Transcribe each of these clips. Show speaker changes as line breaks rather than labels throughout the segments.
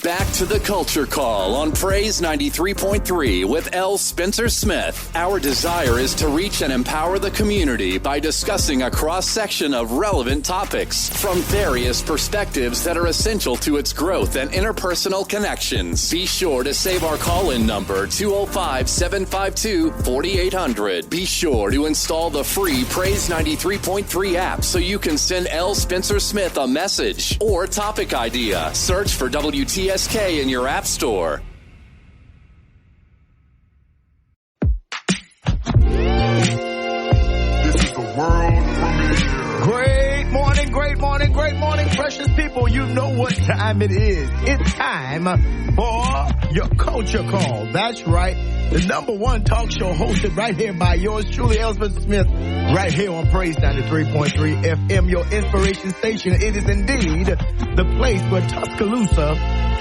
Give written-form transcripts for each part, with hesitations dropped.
Back to the Culture Call on Praise 93.3 with L. Spencer Smith. Our desire is to reach and empower the community by discussing a cross-section of relevant topics from various perspectives that are essential to its growth and interpersonal connections. Be sure to save our call-in number, 205-752-4800. Be sure to install the free Praise 93.3 app so you can send L. Spencer Smith a message or topic idea. Search for WTSK in your app store.
This is the world premiere. Great morning, precious people. You know what time it is. It's time for your Culture Call. That's right. The number one talk show hosted right here by yours truly, Elspeth Smith, right here on Praise 93.3 FM, your inspiration station. It is indeed the place where Tuscaloosa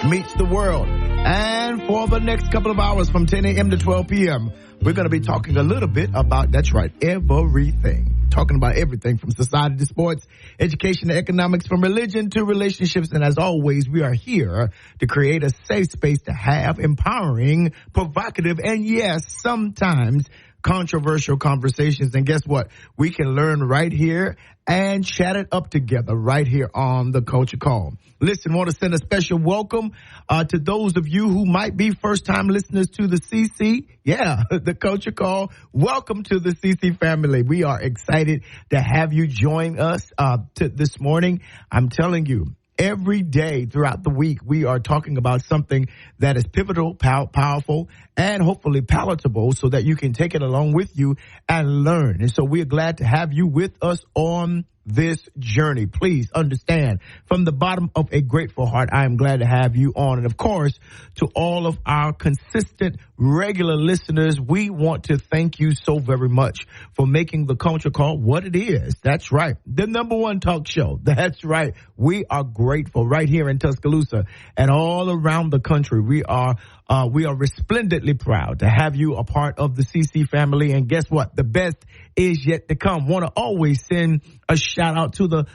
meets the world. And for the next couple of hours from 10 a.m. to 12 p.m., we're going to be talking a little bit about, that's right, everything. Talking about everything from society to sports, education to economics, from religion to relationships. And as always, we are here to create a safe space to have empowering, provocative, and yes, sometimes controversial conversations. And guess what? We can learn right here and chat it up together right here on the Culture Call. Listen, want to send a special welcome to those of you who might be first-time listeners to the CC. Yeah, the Culture Call. Welcome to the CC family. We are excited to have you join us this morning. I'm telling you, every day throughout the week, we are talking about something that is pivotal, powerful, and hopefully palatable so that you can take it along with you and learn. And so we are glad to have you with us on this journey. Please understand, from the bottom of a grateful heart, I am glad to have you on. And of course, to all of our consistent, regular listeners, we want to thank you so very much for making the Culture Call what it is. That's right. The number one talk show. That's right. We are grateful right here in Tuscaloosa and all around the country. We are resplendently proud to have you a part of the CC family. And guess what? The best is yet to come. Want to always send a shout out to the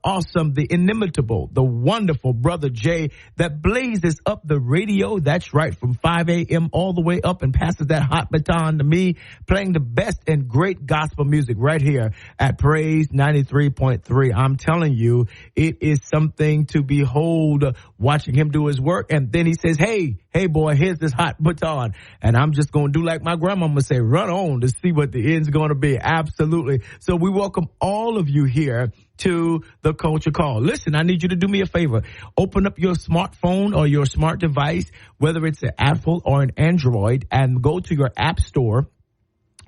awesome, the inimitable, the wonderful Brother Jay that blazes up the radio. That's right. From 5 a.m. all the way up and passes that hot baton to me, playing the best and great gospel music right here at Praise 93.3. I'm telling you, it is something to behold watching him do his work. And then he says, hey boy, here's this hot baton. And I'm just going to do like my grandmama say, run on to see what the end's going to be. Absolutely. So we welcome all of you here to the Culture Call. Listen, I need you to do me a favor. Open up your smartphone or your smart device, whether it's an Apple or an Android, and go to your app store.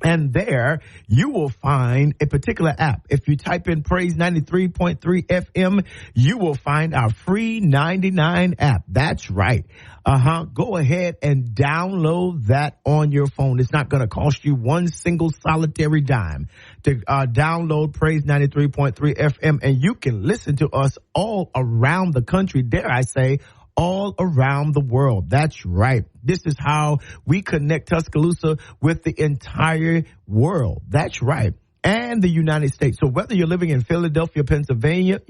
And there you will find a particular app. If you type in Praise 93.3 FM, you will find our free 99 app. That's right. Go ahead and download that on your phone. It's not going to cost you one single solitary dime to download Praise 93.3 FM, and you can listen to us all around the country. Dare I say, all around the world. That's right. This is how we connect Tuscaloosa with the entire world. That's right. And the United States. So whether you're living in Philadelphia, Pennsylvania,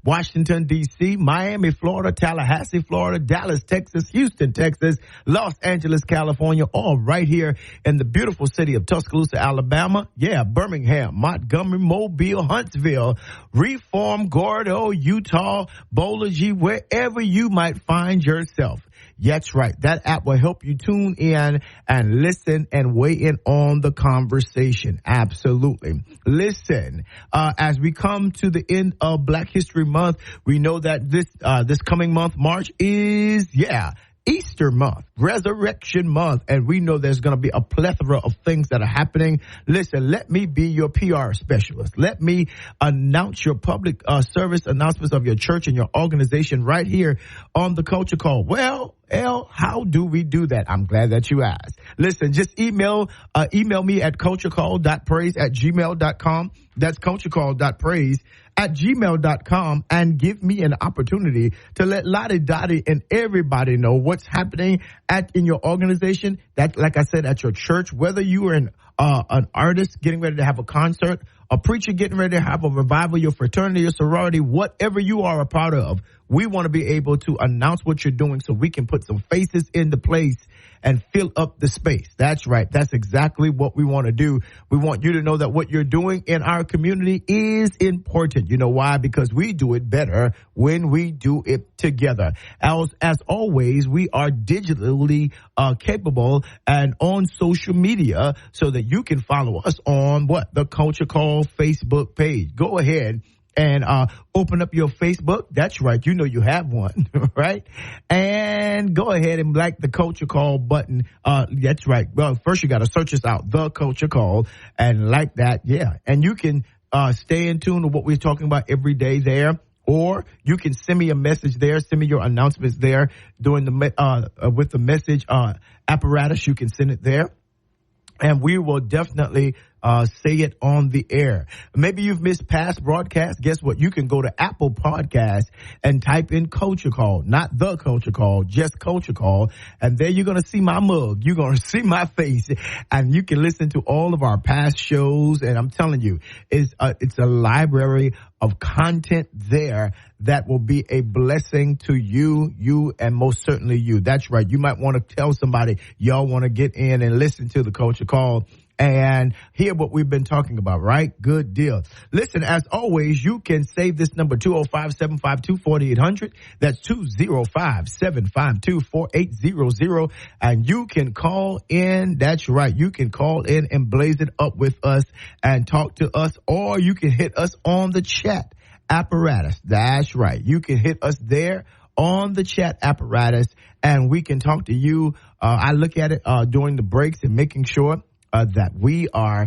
Washington, D.C., Miami, Florida, Tallahassee, Florida, Dallas, Texas, Houston, Texas, Los Angeles, California, all right here in the beautiful city of Tuscaloosa, Alabama, Birmingham, Montgomery, Mobile, Huntsville, Reform, Gordo, Utah, Bowler G, wherever you might find yourself. That's right. That app will help you tune in and listen and weigh in on the conversation. Absolutely. Listen, as we come to the end of Black History Month, we know that this coming month, March, is, Easter month, Resurrection month, and we know there's going to be a plethora of things that are happening. Listen, let me be your PR specialist. Let me announce your public service announcements of your church and your organization right here on the Culture Call. Well, how do we do that? I'm glad that you asked. Listen, just email me at culturecall.praise@gmail.com. That's culturecall.praise@gmail.com, and give me an opportunity to let Lottie Dottie and everybody know what's happening in your organization. That, like I said, at your church, whether you are an artist getting ready to have a concert, a preacher getting ready to have a revival, your fraternity, your sorority, whatever you are a part of, We want to be able to announce what you're doing so we can put some faces into place and fill up the space. That's right. That's exactly what we want to do. We want you to know that what you're doing in our community is important. You know why? Because we do it better when we do it together. As always, we are digitally capable and on social media so that you can follow us on the Culture Call Facebook page. Go ahead and open up your Facebook. That's right. You know you have one, right? And go ahead and like the Culture Call button. That's right. Well, first you got to search us out, the Culture Call, and like that. Yeah. And you can stay in tune to what we're talking about every day there. Or you can send me a message there. Send me your announcements there during with the message apparatus. You can send it there. And we will definitely say it on the air. Maybe you've missed past broadcasts. Guess what? You can go to Apple Podcasts and type in Culture Call, not the Culture Call, just Culture Call. And there you're going to see my mug. You're going to see my face. And you can listen to all of our past shows. And I'm telling you, it's a library of content there that will be a blessing to you, and most certainly you. That's right. You might want to tell somebody y'all want to get in and listen to the Culture Call and hear what we've been talking about, right? Good deal. Listen, as always, you can save this number, 205-752-4800. That's 205-752-4800. And you can call in. That's right. You can call in and blaze it up with us and talk to us, or you can hit us on the chat apparatus. That's right. You can hit us there on the chat apparatus, and we can talk to you. I look at it during the breaks and making sure that we are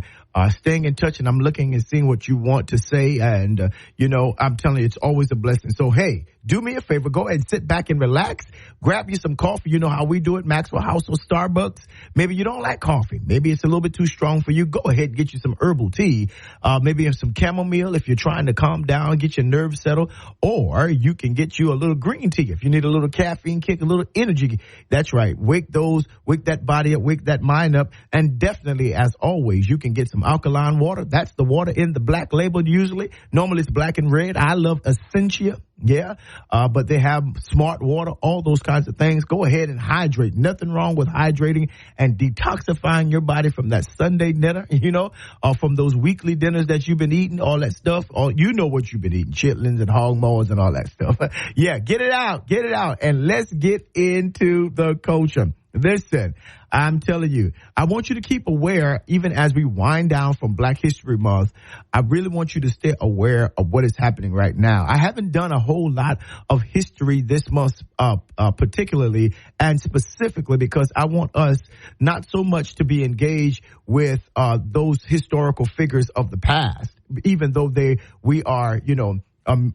staying in touch, and I'm looking and seeing what you want to say. And, I'm telling you, it's always a blessing. So, hey, do me a favor. Go ahead and sit back and relax. Grab you some coffee. You know how we do it, Maxwell House or Starbucks. Maybe you don't like coffee. Maybe it's a little bit too strong for you. Go ahead and get you some herbal tea. Maybe some chamomile if you're trying to calm down, get your nerves settled. Or you can get you a little green tea if you need a little caffeine kick, a little energy. That's right. Wake that body up, wake that mind up. And definitely, as always, you can get some alkaline water. That's the water in the black label usually. Normally it's black and red. I love Essentia. Yeah. But they have smart water, all those kinds of things. Go ahead and hydrate. Nothing wrong with hydrating and detoxifying your body from that Sunday dinner, or from those weekly dinners that you've been eating, all that stuff. You know what you've been eating, chitlins and hog maws and all that stuff. Yeah, get it out, and let's get into the culture. Listen, I'm telling you, I want you to keep aware, even as we wind down from Black History Month. I really want you to stay aware of what is happening right now. I haven't done a whole lot of history this month, particularly and specifically because I want us not so much to be engaged with those historical figures of the past, even though we are,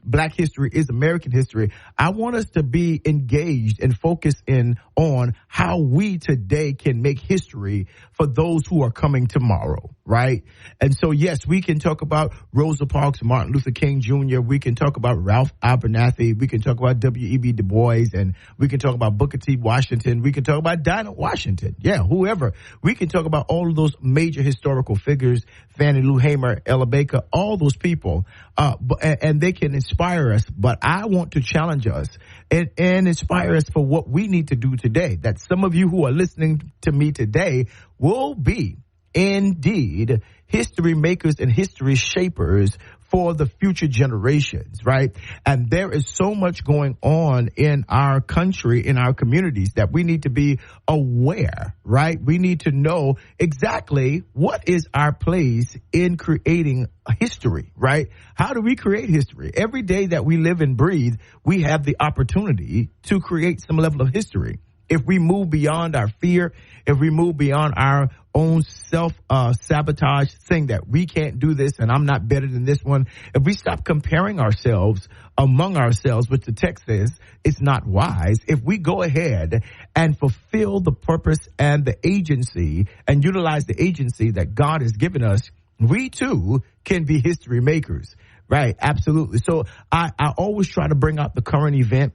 Black history is American history. I want us to be engaged and focus in on how we today can make history for those who are coming tomorrow, right? And so, yes, we can talk about Rosa Parks, Martin Luther King Jr. We can talk about Ralph Abernathy. We can talk about W.E.B. Du Bois, and we can talk about Booker T. Washington. We can talk about Dinah Washington. Yeah, whoever. We can talk about all of those major historical figures, Fannie Lou Hamer, Ella Baker, all those people, and they can inspire us. But I want to challenge us and inspire us for what we need to do today. That some of you who are listening to me today will be indeed history makers and history shapers for the future generations, right? And there is so much going on in our country, in our communities, that we need to be aware, right? We need to know exactly what is our place in creating history, right? How do we create history? Every day that we live and breathe, we have the opportunity to create some level of history. If we move beyond our fear, if we move beyond our own self-sabotage, saying that we can't do this and I'm not better than this one, if we stop comparing ourselves among ourselves, which the text says it's not wise, if we go ahead and fulfill the purpose and the agency and utilize the agency that God has given us, we too can be history makers, right? Absolutely. So I always try to bring out the current event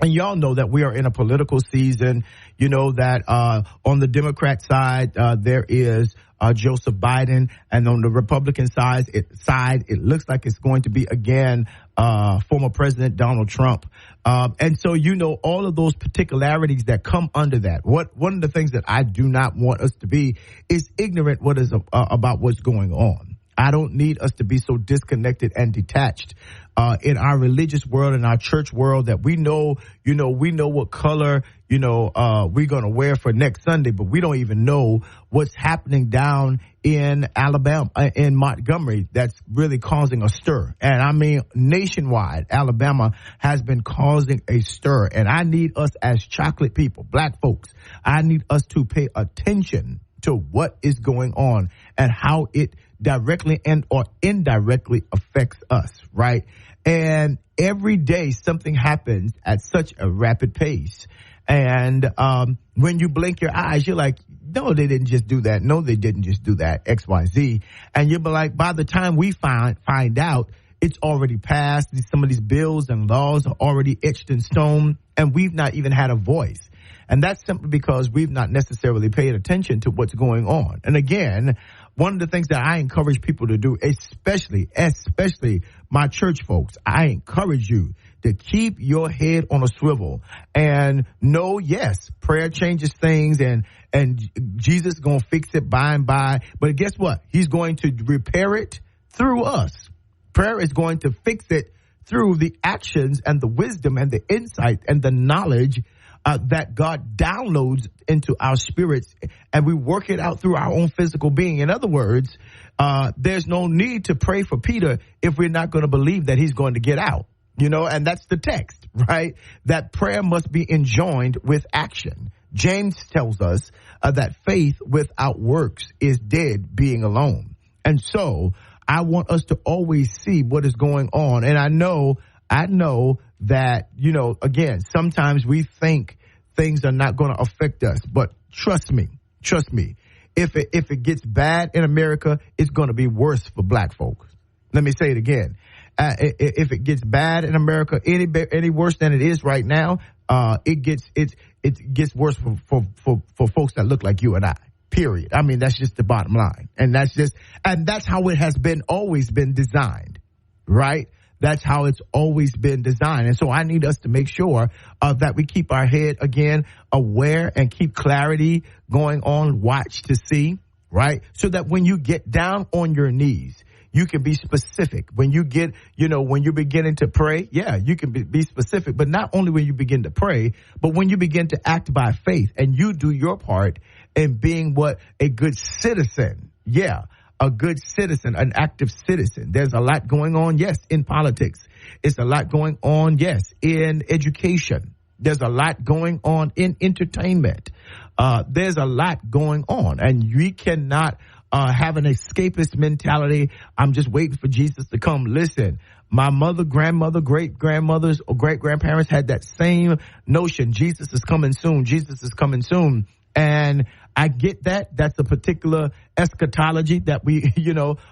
And y'all know that we are in a political season. You know that on the Democrat side, there is Joseph Biden. And on the Republican side, it looks like it's going to be, again, former President Donald Trump. And so, you know, all of those particularities that come under that. One of the things that I do not want us to be is ignorant about what's going on. I don't need us to be so disconnected and detached in our religious world, in our church world, that we know what color, we're going to wear for next Sunday, but we don't even know what's happening down in Alabama, in Montgomery, that's really causing a stir. And I mean, nationwide, Alabama has been causing a stir. And I need us as chocolate people, black folks, I need us to pay attention to what is going on and how it directly and or indirectly affects us, right? And every day something happens at such a rapid pace. And when you blink your eyes, you're like, no, they didn't just do that. No, they didn't just do that, X, Y, Z. And you'll be like, by the time we find out, it's already passed. Some of these bills and laws are already etched in stone, and we've not even had a voice. And that's simply because we've not necessarily paid attention to what's going on. And again, one of the things that I encourage people to do, especially my church folks, I encourage you to keep your head on a swivel and know, yes, prayer changes things and Jesus is going to fix it by and by. But guess what? He's going to repair it through us. Prayer is going to fix it through the actions and the wisdom and the insight and the knowledge that God downloads into our spirits, and we work it out through our own physical being. In other words, there's no need to pray for Peter if we're not going to believe that he's going to get out, and that's the text, right? That prayer must be enjoined with action. James tells us that faith without works is dead being alone. And so I want us to always see what is going on. And I know that, again, sometimes we think things are not going to affect us, but trust me, if it gets bad in America, it's going to be worse for black folks. Let me say it again. If it gets bad in America, any worse than it is right now, it gets worse for folks that look like you and I. Period. I mean, that's just the bottom line. And that's how it has always been designed, right? That's how it's always been designed. And so I need us to make sure that we keep our head, again, aware and keep clarity going on, watch to see, right? So that when you get down on your knees, you can be specific. When you get, when you're beginning to pray, you can be specific. But not only when you begin to pray, but when you begin to act by faith and you do your part in being a good citizen. Yeah. A good citizen, an active citizen. There's a lot going on, yes, in politics. It's a lot going on, yes, in education. There's a lot going on in entertainment. There's a lot going on, and we cannot have an escapist mentality. I'm just waiting for Jesus to come. Listen, my mother, grandmother, great-grandmothers, or great-grandparents had that same notion. Jesus is coming soon. Jesus is coming soon. And I get that. That's a particular eschatology that we,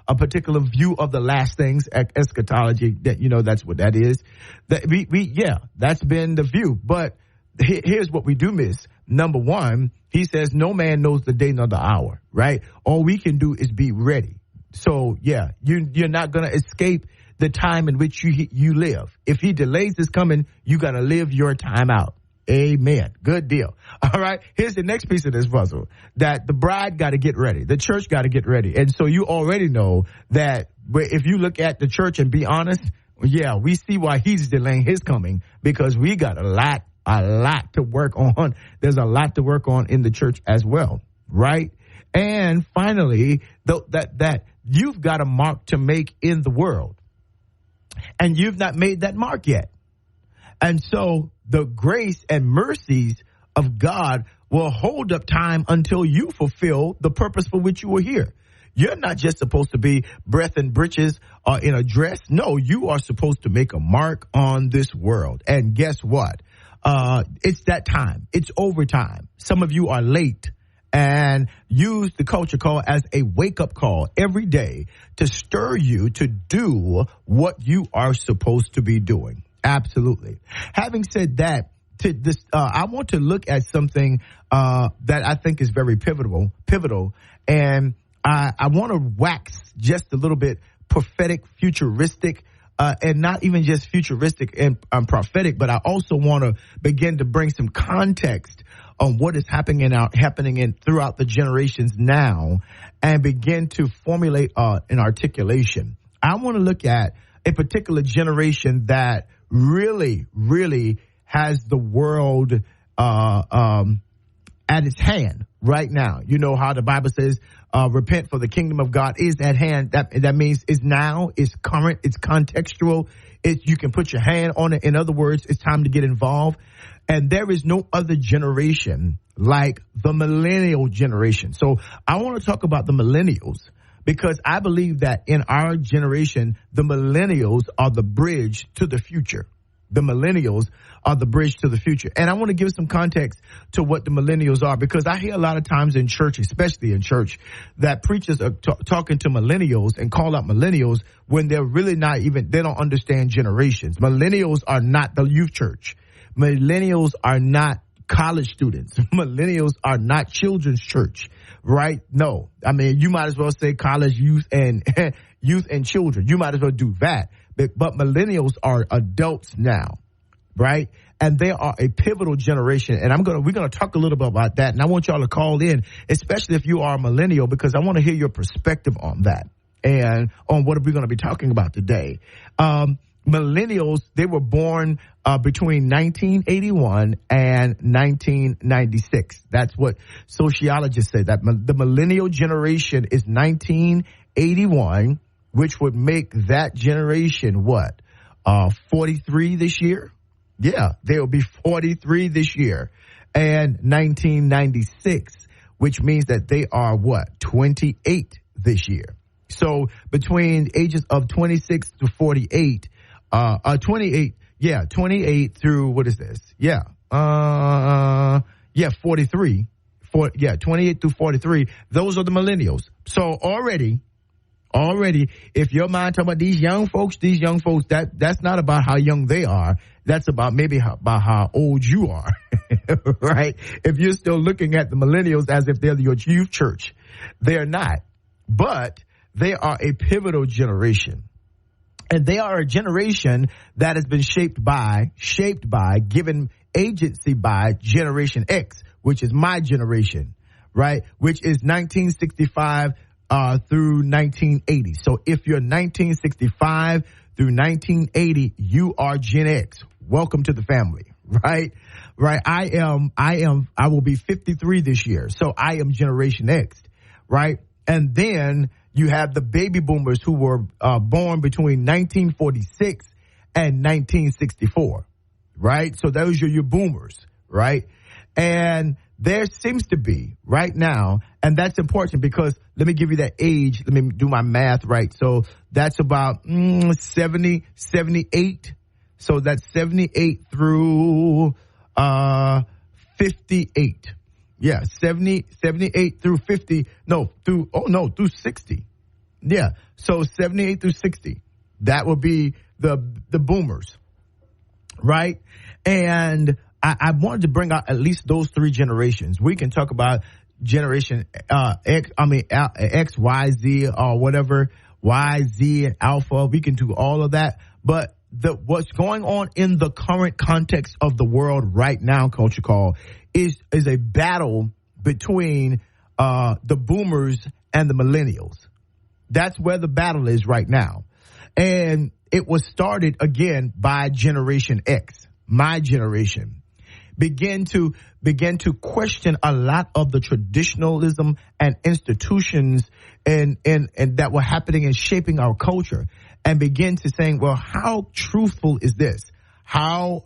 a particular view of the last things, eschatology, that, that's what that is. That that's been the view. But here's what we do miss. Number one, he says, no man knows the day nor the hour, right? All we can do is be ready. So, you're not going to escape the time in which you live. If he delays his coming, you got to live your time out. Amen. Good deal. All right. Here's the next piece of this puzzle, that the bride got to get ready. The church got to get ready. And so you already know that if you look at the church and be honest, we see why he's delaying his coming, because we got a lot to work on. There's a lot to work on in the church as well. Right. And finally, that you've got a mark to make in the world, and you've not made that mark yet. And so the grace and mercies of God will hold up time until you fulfill the purpose for which you were here. You're not just supposed to be breath and breeches in a dress. No, you are supposed to make a mark on this world. And guess what? It's that time. It's overtime. Some of you are late, and use the culture call as a wake-up call every day to stir you to do what you are supposed to be doing. Absolutely. Having said that, I want to look at something that I think is very pivotal, and I want to wax just a little bit prophetic, futuristic, and not even just futuristic and prophetic, but I also want to begin to bring some context on what is happening throughout the generations now, and begin to formulate an articulation. I want to look at a particular generation that really, really has the world at its hand right now. You know how the Bible says, repent for the kingdom of God is at hand. That means it's now, it's current, it's contextual. You can put your hand on it. In other words, it's time to get involved. And there is no other generation like the millennial generation. So I want to talk about the millennials, because I believe that in our generation, the millennials are the bridge to the future. The millennials are the bridge to the future. And I want to give some context to what the millennials are, because I hear a lot of times in church, especially in church, that preachers are talking to millennials and call out millennials when they're really not even, they don't understand generations. Millennials are not the youth church. Millennials are not college students. Millennials are not children's church, right? No. I mean, you might as well say college, youth and children. You might as well do that. But millennials are adults now, right? And they are a pivotal generation. And we're going to talk a little bit about that. And I want y'all to call in, especially if you are a millennial, because I want to hear your perspective on that and on what we're going to be talking about today. Millennials, they were born between 1981 and 1996. That's what sociologists say, that the millennial generation is 1981, which would make that generation what? 43 this year? Yeah, they'll be 43 this year. And 1996, which means that they are what? 28 this year. So between ages of 26 to 48, 28 through, what is this? 43. 28 through 43. Those are the millennials. So already, if your mind talking about these young folks, that's not about how young they are. That's about about how old you are, right? If you're still looking at the millennials as if they're your youth church, they're not. But they are a pivotal generation. And they are a generation that has been shaped by, given agency by Generation X, which is my generation, right? Which is 1965 through 1980. So if you're 1965 through 1980, you are Gen X. Welcome to the family, right? Right. I will be 53 this year. So I am Generation X, right? And then you have the baby boomers who were born between 1946 and 1964, right? So those are your boomers, right? And there seems to be right now, and that's important because let me give you that age. Let me do my math right. So that's about 70, 78. So that's 78 through 58. Yeah, 78 through 50. Through 60. Yeah, so 78 through 60. That would be the boomers, right? And I wanted to bring out at least those three generations. We can talk about generation X, Y, Z, or whatever, Y, Z, and Alpha. We can do all of that. But what's going on in the current context of the world right now, Culture Call, is a battle between the boomers and the millennials. That's where the battle is right now. And it was started again by Generation X, my generation. Began to question a lot of the traditionalism and institutions and that were happening and shaping our culture, and begin to saying, well, how truthful is this? How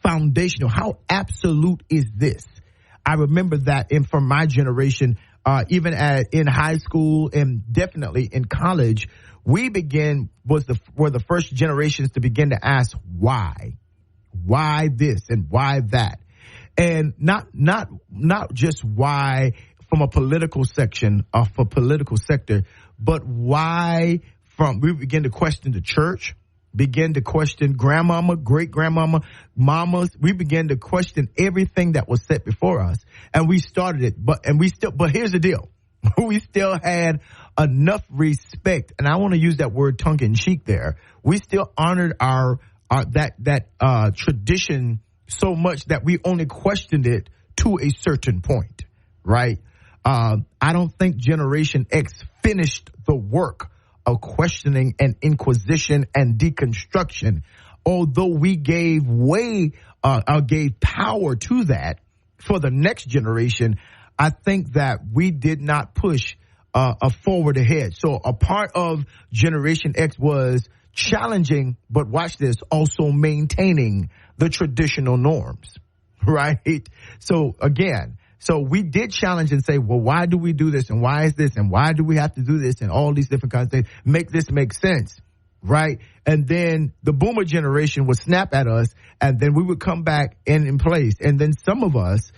foundational, how absolute is this? I remember that from my generation, even in high school and definitely in college, we were the first generations to begin to ask why this and why that, and not just why from a political section or for political sector, but why we begin to question the church. began to question grandmama, great-grandmama, mamas. We began to question everything that was set before us, and we started it. But here's the deal. We still had enough respect, and I want to use that word tongue-in-cheek there. We still honored our tradition so much that we only questioned it to a certain point, right? I don't think Generation X finished the work of questioning and inquisition and deconstruction, although we gave power to that for the next generation. I think that we did not push forward ahead. So a part of Generation X was challenging, but watch this, also maintaining the traditional norms, right? So again, we did challenge and say, well, why do we do this? And why is this? And why do we have to do this? And all these different kinds of things. Make this make sense, right? And then the boomer generation would snap at us, and then we would come back in place. And then some of us,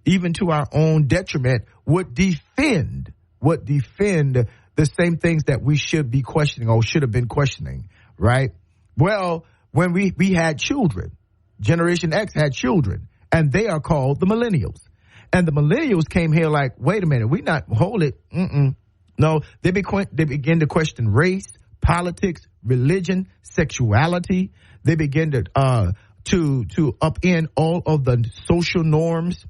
even to our own detriment, would defend the same things that we should be questioning or should have been questioning, right? Well, when we had children, Generation X had children, and they are called the Millennials. And the Millennials came here like, wait a minute, hold it. No, they begin to question race, politics, religion, sexuality. They begin to upend all of the social norms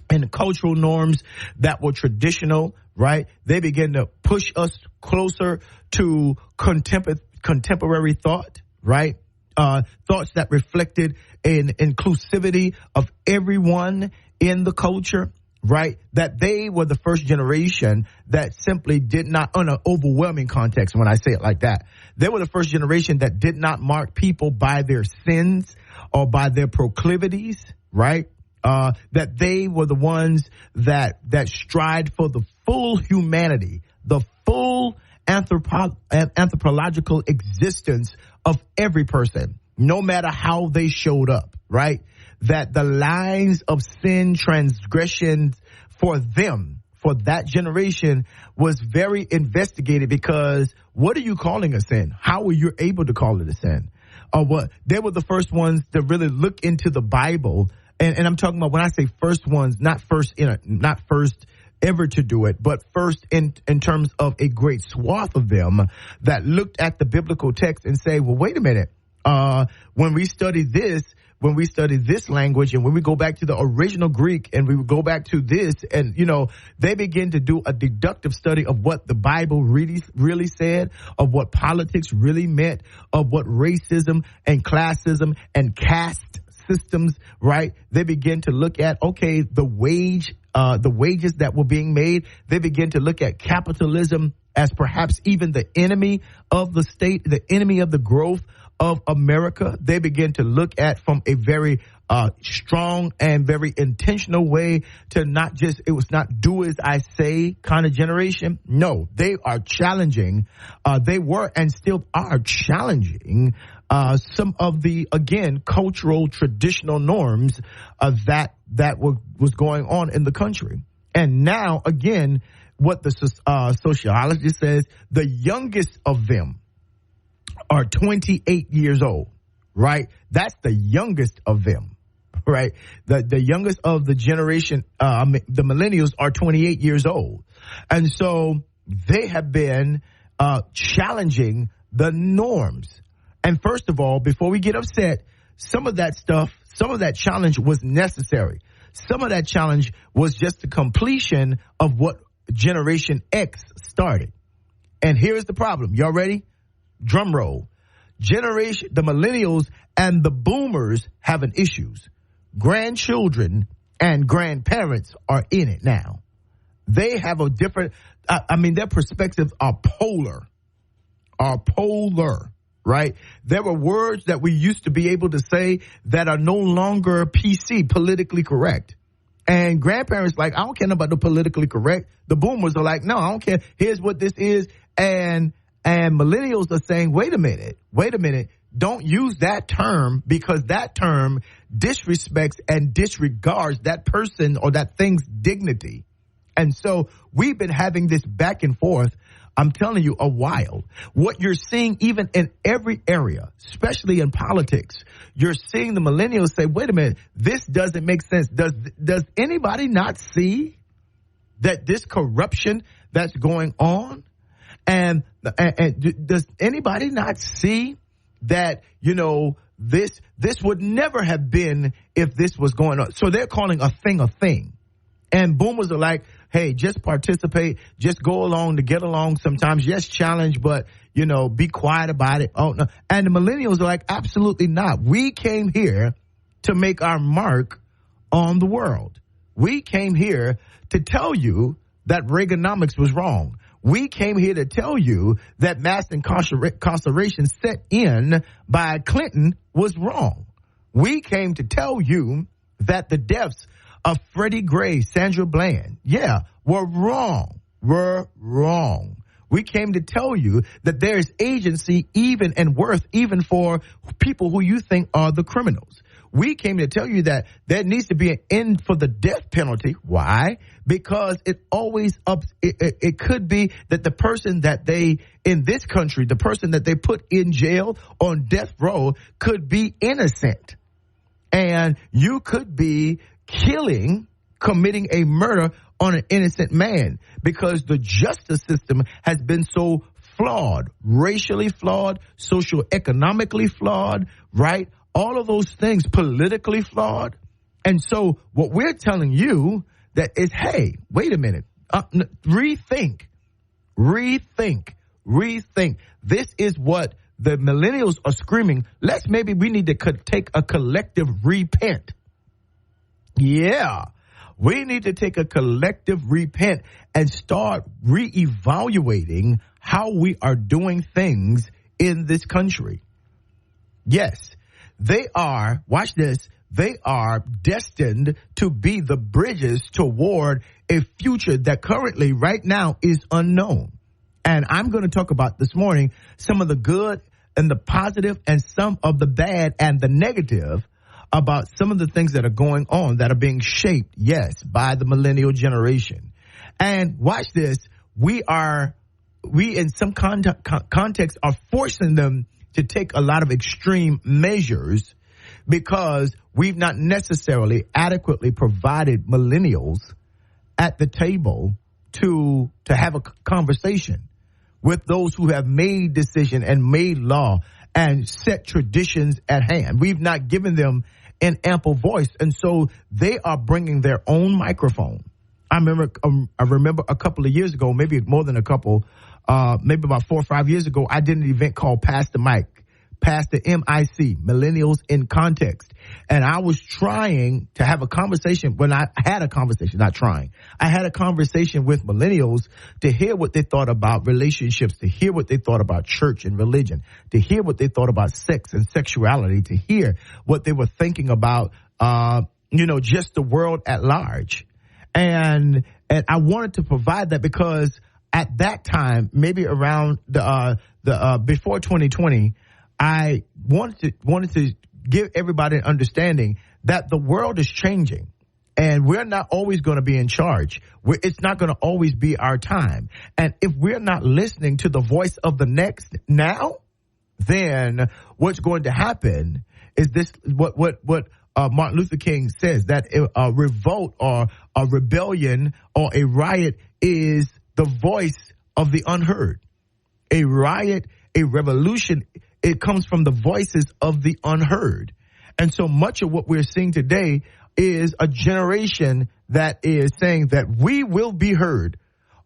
and cultural norms that were traditional, right? They begin to push us closer to contemporary thought, right? Thoughts that reflected an inclusivity of everyone in the culture, right? That they were the first generation that simply did not, on an overwhelming context when I say it like that, they were the first generation that did not mark people by their sins or by their proclivities, right? That they were the ones that strived for the full humanity, the full anthropological existence of every person, no matter how they showed up, right? That the lines of sin, transgressions for them, for that generation, was very investigated, because what are you calling a sin? How were you able to call it a sin? They were the first ones to really look into the Bible. And I'm talking about, when I say first ones, not first ever to do it, but first in terms of a great swath of them that looked at the biblical text and say, well, wait a minute. When we study this language, and when we go back to the original Greek, and we go back to this, and, they begin to do a deductive study of what the Bible really said, of what politics really meant, of what racism and classism and caste systems, right? They begin to look at, okay, the wages that were being made. They begin to look at capitalism as perhaps even the enemy of the state, the enemy of the growth of America. They begin to look at from a very strong and very intentional way to not just, it was not do as I say kind of generation. No, they are challenging. They were and still are challenging some of the, again, cultural traditional norms that was going on in the country. And now, again, what the sociologist says, the youngest of them are 28 years old, right? That's the youngest of them, right? The youngest of the generation, the millennials, are 28 years old. And so they have been challenging the norms. And first of all, before we get upset, some of that challenge was necessary. Some of that challenge was just the completion of what Generation X started. And here's the problem. Y'all ready? Drum roll. The millennials and the boomers having issues. Grandchildren and grandparents are in it now. They have a different, their perspectives are polar, right? There were words that we used to be able to say that are no longer PC, politically correct. And grandparents like, I don't care about the politically correct. The boomers are like, no, I don't care. Here's what this is. And millennials are saying, wait a minute. Don't use that term, because that term disrespects and disregards that person or that thing's dignity. And so we've been having this back and forth I'm telling you, are wild. What you're seeing even in every area, especially in politics, you're seeing the millennials say, wait a minute, this doesn't make sense. Does anybody not see that this corruption that's going on? And does anybody not see that, this would never have been if this was going on? So they're calling a thing. And boomers are like, hey, just participate, just go along to get along sometimes. Yes, challenge, but, be quiet about it. Oh, no. And the millennials are like, absolutely not. We came here to make our mark on the world. We came here to tell you that Reaganomics was wrong. We came here to tell you that mass incarceration set in by Clinton was wrong. We came to tell you that the deaths of Freddie Gray, Sandra Bland, were wrong. We came to tell you that there is agency even and worth even for people who you think are the criminals. We came to tell you that there needs to be an end for the death penalty. Why? Because it always it could be that the person that in this country, the person that they put in jail on death row could be innocent. And you could be committing a murder on an innocent man because the justice system has been so flawed, racially flawed, socioeconomically flawed, right? All of those things politically flawed. And so what we're telling you that is, hey, wait a minute, rethink. This is what the millennials are screaming. Maybe we need to take a collective repent. Yeah, we need to take a collective repent and start reevaluating how we are doing things in this country. Yes, they are, watch this, they are destined to be the bridges toward a future that currently right now is unknown. And I'm going to talk about this morning some of the good and the positive and some of the bad and the negative about some of the things that are going on that are being shaped, yes, by the millennial generation. And watch this, we in some context are forcing them to take a lot of extreme measures because we've not necessarily adequately provided millennials at the table to have a conversation with those who have made decision and made law and set traditions at hand. We've not given them an ample voice, and so they are bringing their own microphone. I remember a couple of years ago, maybe more than a couple, maybe about 4 or 5 years ago, I did an event called Pass the Mic, MIC, Millennials in Context. And I was trying to have a conversation I had a conversation with millennials to hear what they thought about relationships, to hear what they thought about church and religion, to hear what they thought about sex and sexuality, to hear what they were thinking about, just the world at large. And I wanted to provide that because at that time, maybe around before 2020, I wanted to give everybody an understanding that the world is changing and we're not always going to be in charge. It's not going to always be our time. And if we're not listening to the voice of the next now, then what's going to happen is this, what Martin Luther King says, that a revolt or a rebellion or a riot is the voice of the unheard. A riot, a revolution, it comes from the voices of the unheard. And so much of what we're seeing today is a generation that is saying that we will be heard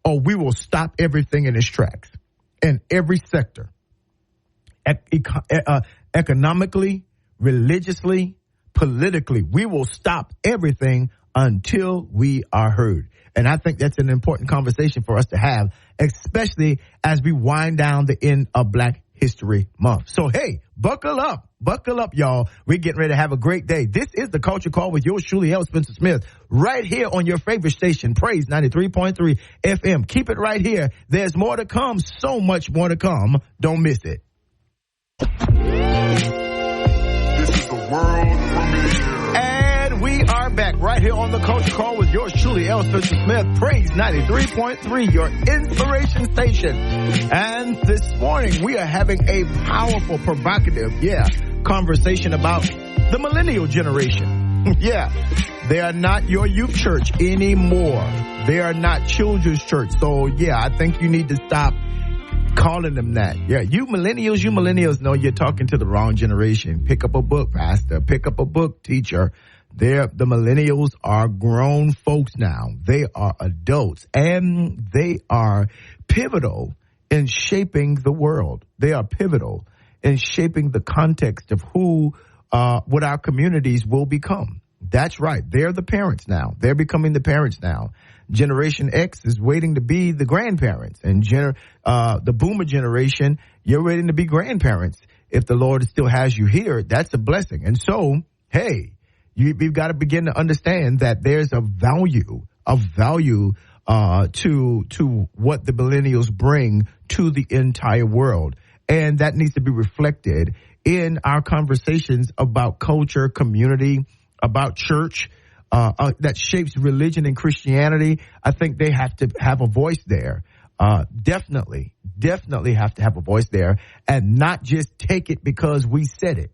or we will stop everything in its tracks in every sector. Economically, religiously, politically, we will stop everything until we are heard. And I think that's an important conversation for us to have, especially as we wind down the end of Black History Month. So, hey, buckle up, y'all. We're getting ready to have a great day. This is the Culture Call with yours truly, L. Spencer Smith, right here on your favorite station, Praise 93.3 FM. Keep it right here. There's more to come, so much more to come. Don't miss it.
This is the world premiere.
And we are back right here on the Culture Call with yours yours truly, L. Spencer Smith, Praise 93.3, your inspiration station. And this morning, we are having a powerful, provocative, conversation about the millennial generation. They are not your youth church anymore. They are not children's church. So, I think you need to stop calling them that. You millennials know you're talking to the wrong generation. Pick up a book, pastor. Pick up a book, teacher. The millennials are grown folks now. They are adults, and they are pivotal in shaping the world. They are pivotal in shaping the context of what our communities will become. That's right. They're the parents now. They're becoming the parents now. Generation X is waiting to be the grandparents, and the boomer generation, you're waiting to be grandparents. If the Lord still has you here, that's a blessing. And so, hey, you've got to begin to understand that there's a value to what the millennials bring to the entire world. And that needs to be reflected in our conversations about culture, community, about church, that shapes religion and Christianity. I think they have to have a voice there. Definitely have to have a voice there, and not just take it because we said it.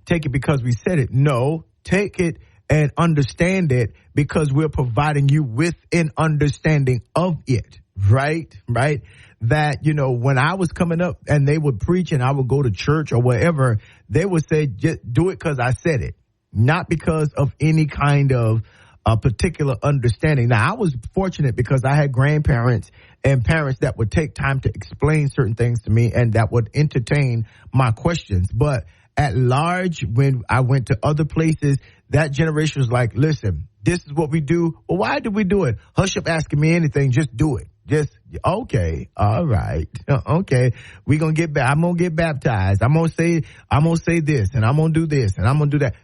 Take it because we said it. No, take it and understand it because we're providing you with an understanding of it. Right? That, when I was coming up and they would preach and I would go to church or whatever, they would say, just do it because I said it, not because of any kind of a particular understanding. Now, I was fortunate because I had grandparents and parents that would take time to explain certain things to me and that would entertain my questions. But at large, when I went to other places, that generation was like, listen, this is what we do. Well, why do we do it? Hush up asking me anything. Just do it. Okay. All right. Okay. I'm going to get baptized. I'm going to say this and I'm going to do this and I'm going to do that.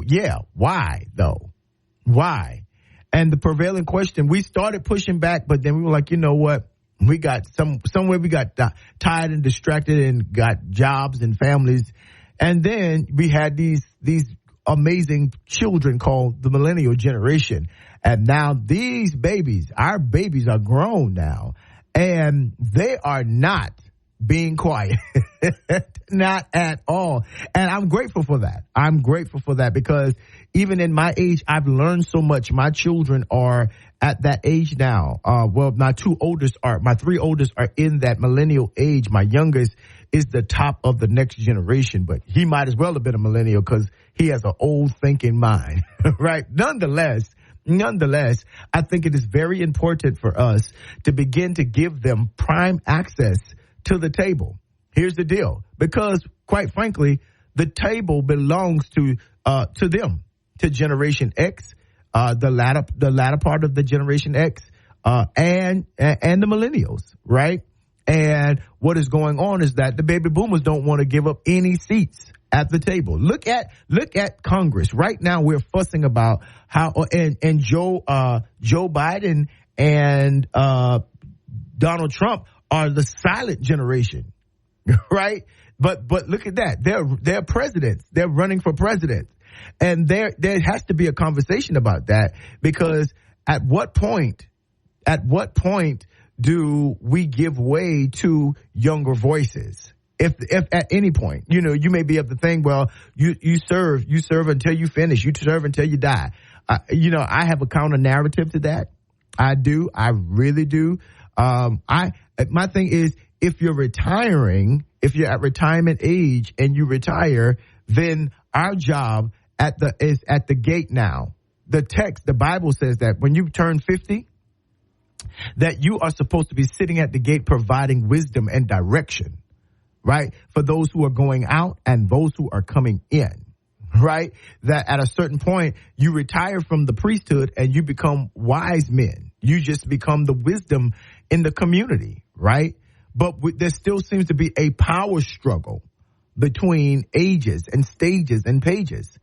Yeah. Why though? Why? And the prevailing question, we started pushing back, but then we were like, you know what? We got somewhere we got tired and distracted and got jobs and families. And then we had these amazing children called the millennial generation. And now these babies, our babies are grown now, and they are not being quiet. Not at all. And I'm grateful for that. I'm grateful for that because even in my age, I've learned so much. My children are at that age now. My three oldest are in that millennial age. My youngest is the top of the next generation, but he might as well have been a millennial because he has an old thinking mind, right? Nonetheless, I think it is very important for us to begin to give them prime access to the table. Here's the deal, because quite frankly, the table belongs to them, to Generation X, the latter part of the Generation X, and the millennials, right? And what is going on is that the baby boomers don't want to give up any seats at the table. Look at Congress right now. We're fussing about how and Joe Biden and Donald Trump are the silent generation, right? But look at that. They're presidents. They're running for president, and there has to be a conversation about that, because at what point do we give way to younger voices? If at any point, you may be of the thing, well, you serve until you finish, you serve until you die. I have a counter narrative to that. I do. I really do. My thing is, if you're retiring, if you're at retirement age and you retire, then our job is at the gate now. The Bible says that when you turn 50, that you are supposed to be sitting at the gate providing wisdom and direction, right? For those who are going out and those who are coming in, right? That at a certain point, you retire from the priesthood and you become wise men. You just become the wisdom in the community, right? But there still seems to be a power struggle between ages and stages and pages.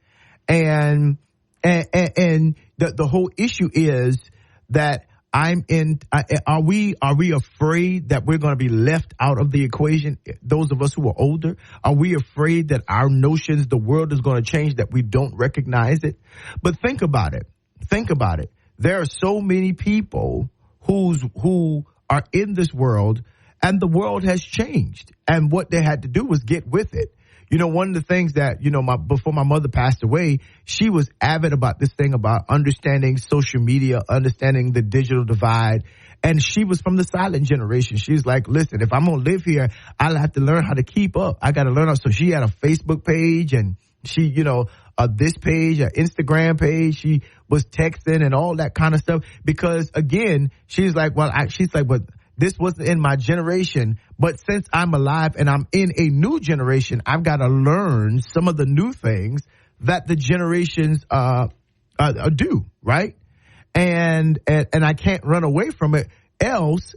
And the whole issue is that are we afraid that we're going to be left out of the equation? Those of us who are older, are we afraid that our notions, the world is going to change, that we don't recognize it? But think about it. think about it. There are so many people who are in this world, and the world has changed. And what they had to do was get with it. You know, one of the things that, you know, before my mother passed away, she was avid about this thing about understanding social media, understanding the digital divide. And she was from the silent generation. She was like, listen, if I'm going to live here, I'll have to learn how to keep up. I got to learn how. So she had a Facebook page, and she, you know, this page, an Instagram page. She was texting and all that kind of stuff because, again, she's like, but this wasn't in my generation. But since I'm alive and I'm in a new generation, I've got to learn some of the new things that the generations do, right? And I can't run away from it. Else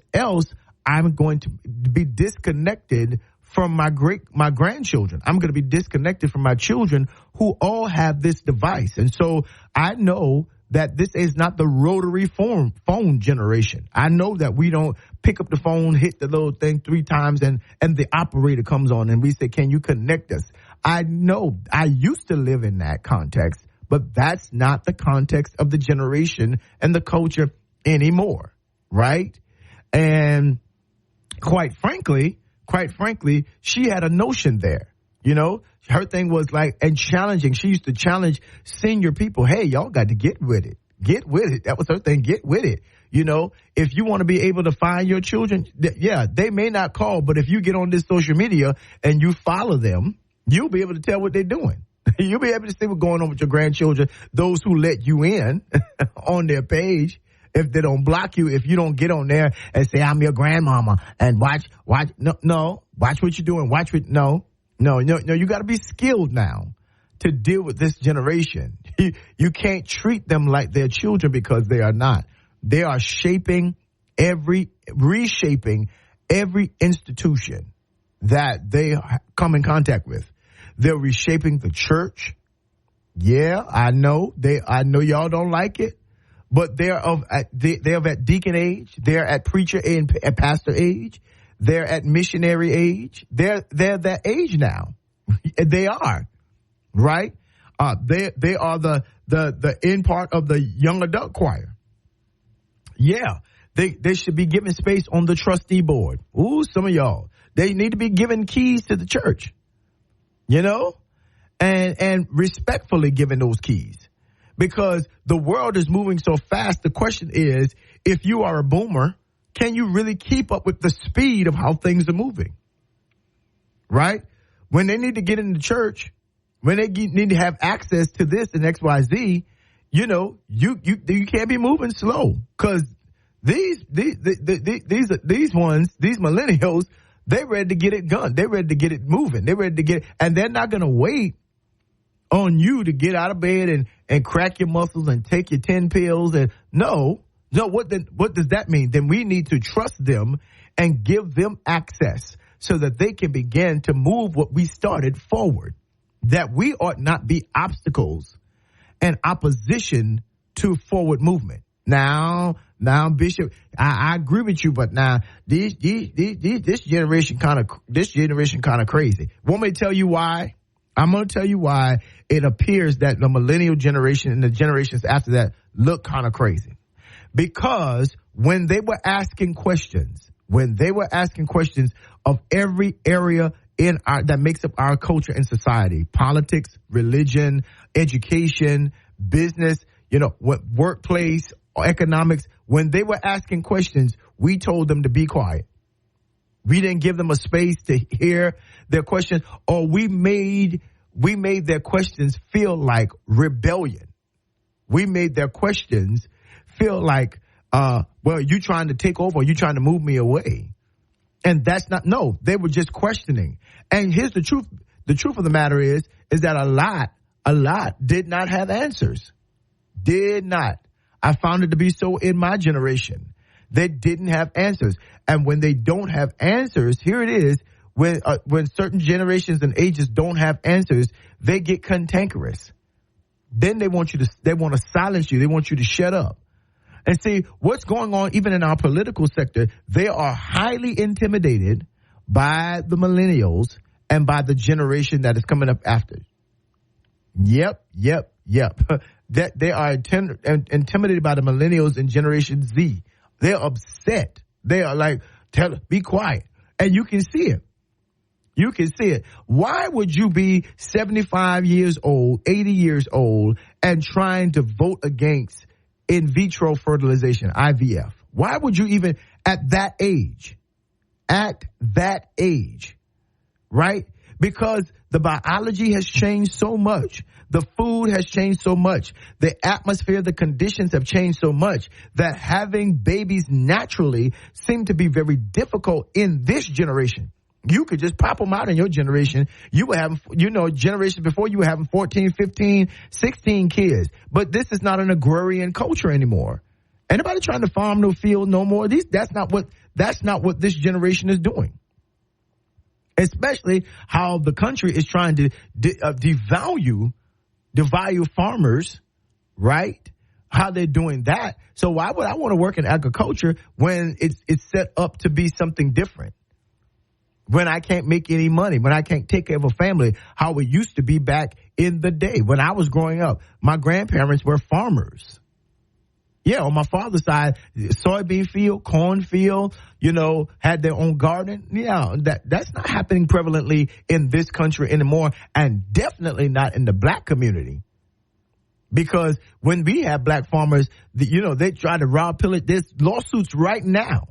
I'm going to be disconnected from my grandchildren. I'm going to be disconnected from my children who all have this device. And so I know that this is not the rotary phone generation. I know that we don't pick up the phone, hit the little thing 3 times, and the operator comes on and we say, can you connect us? I know I used to live in that context, but that's not the context of the generation and the culture anymore, right? And quite frankly, she had a notion there. You know, her thing was like, and challenging. She used to challenge senior people. Hey, y'all got to get with it. Get with it. That was her thing. Get with it. You know, if you want to be able to find your children, they may not call, but if you get on this social media and you follow them, you'll be able to tell what they're doing. You'll be able to see what's going on with your grandchildren, those who let you in on their page. If they don't block you, if you don't get on there and say, I'm your grandmama and watch, watch what you're doing. No, you got to be skilled now to deal with this generation. You can't treat them like they're children because they are not. They are reshaping every institution that they come in contact with. They're reshaping the church. Yeah, I know y'all don't like it, but they're at deacon age. They're at preacher and at pastor age. They're at missionary age. They're that age now. They are, right? They are the end part of the young adult choir. Yeah, they should be given space on the trustee board. Ooh, some of y'all, they need to be given keys to the church, you know, and respectfully given those keys, because the world is moving so fast. The question is, if you are a boomer, can you really keep up with the speed of how things are moving? Right? When they need to get into church, when they need to have access to this and XYZ, you know, you can't be moving slow, because these millennials, they're ready to get it done. They're ready to get it moving. They're ready to get it, and they're not going to wait on you to get out of bed and crack your muscles and take your 10 pills. And no, what does that mean? Then we need to trust them and give them access so that they can begin to move what we started forward. That we ought not be obstacles and opposition to forward movement. Now, Bishop, I agree with you, but now this generation kind of crazy. Want me to tell you why? I'm going to tell you why it appears that the millennial generation and the generations after that look kind of crazy. Because when they were asking questions of every area that makes up our culture and society, politics, religion, education, business, you know, workplace, economics, when they were asking questions, we told them to be quiet. We didn't give them a space to hear their questions, or we made their questions feel like rebellion. We made their questions feel like, well, you trying to take over, or you trying to move me away. And that's not, no, they were just questioning. And here's the truth. The truth of the matter is that a lot did not have answers. Did not. I found it to be so in my generation. They didn't have answers. And when they don't have answers, here it is, when certain generations and ages don't have answers, they get cantankerous. Then they want to silence you. They want you to shut up. And see, what's going on even in our political sector, they are highly intimidated by the millennials and by the generation that is coming up after. Yep. Yep. That they are intimidated by the millennials and Generation Z. They're upset. They are like, be quiet. And you can see it. You can see it. Why would you be 75 years old, 80 years old, and trying to vote against in vitro fertilization, IVF? Why would you even at that age? At that age, right? Because the biology has changed so much. The food has changed so much. The atmosphere, the conditions have changed so much that having babies naturally seem to be very difficult in this generation. You could just pop them out in your generation. You were having, generations before you were having 14, 15, 16 kids. But this is not an agrarian culture anymore. Anybody trying to farm no field no more? That's not what this generation is doing. Especially how the country is trying to devalue farmers, right? How they're doing that. So why would I want to work in agriculture when it's set up to be something different? When I can't make any money, when I can't take care of a family, how it used to be back in the day. When I was growing up, my grandparents were farmers. Yeah, on my father's side, soybean field, corn field, had their own garden. Yeah, that's not happening prevalently in this country anymore, and definitely not in the black community. Because when we have black farmers, they try to rob, pillage. There's lawsuits right now,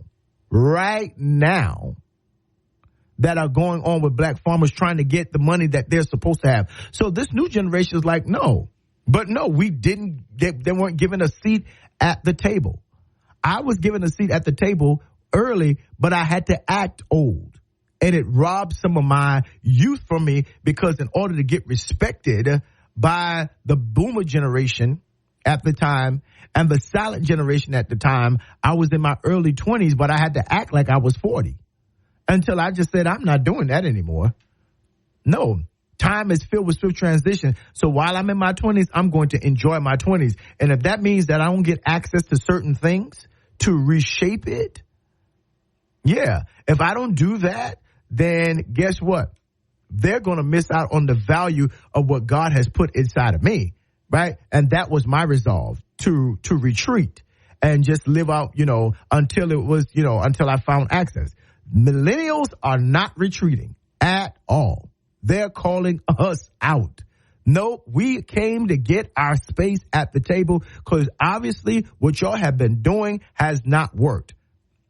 that are going on with black farmers trying to get the money that they're supposed to have. So this new generation is like, no. But no, we didn't. They weren't given a seat at the table. I was given a seat at the table early, but I had to act old. And it robbed some of my youth from me because in order to get respected by the boomer generation at the time and the silent generation at the time, I was in my early 20s, but I had to act like I was 40. Until I just said, I'm not doing that anymore. No, time is filled with swift transition. So while I'm in my 20s, I'm going to enjoy my 20s. And if that means that I don't get access to certain things to reshape it, yeah, if I don't do that, then guess what? They're going to miss out on the value of what God has put inside of me, right? And that was my resolve to retreat and just live out, until I found access. Millennials are not retreating at all. They're calling us out. No, we came to get our space at the table because obviously what y'all have been doing has not worked.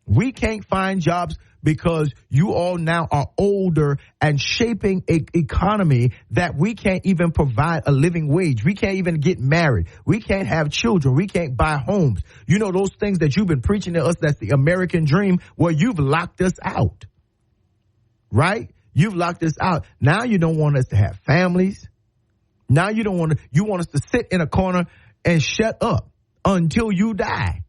We can't find jobs because you all now are older and shaping an economy that we can't even provide a living wage. We can't even get married. We can't have children. We can't buy homes. Those things that you've been preaching to us, that's the American dream, well, you've locked us out, right? You've locked us out. Now you don't want us to have families. Now you want us to sit in a corner and shut up until you die.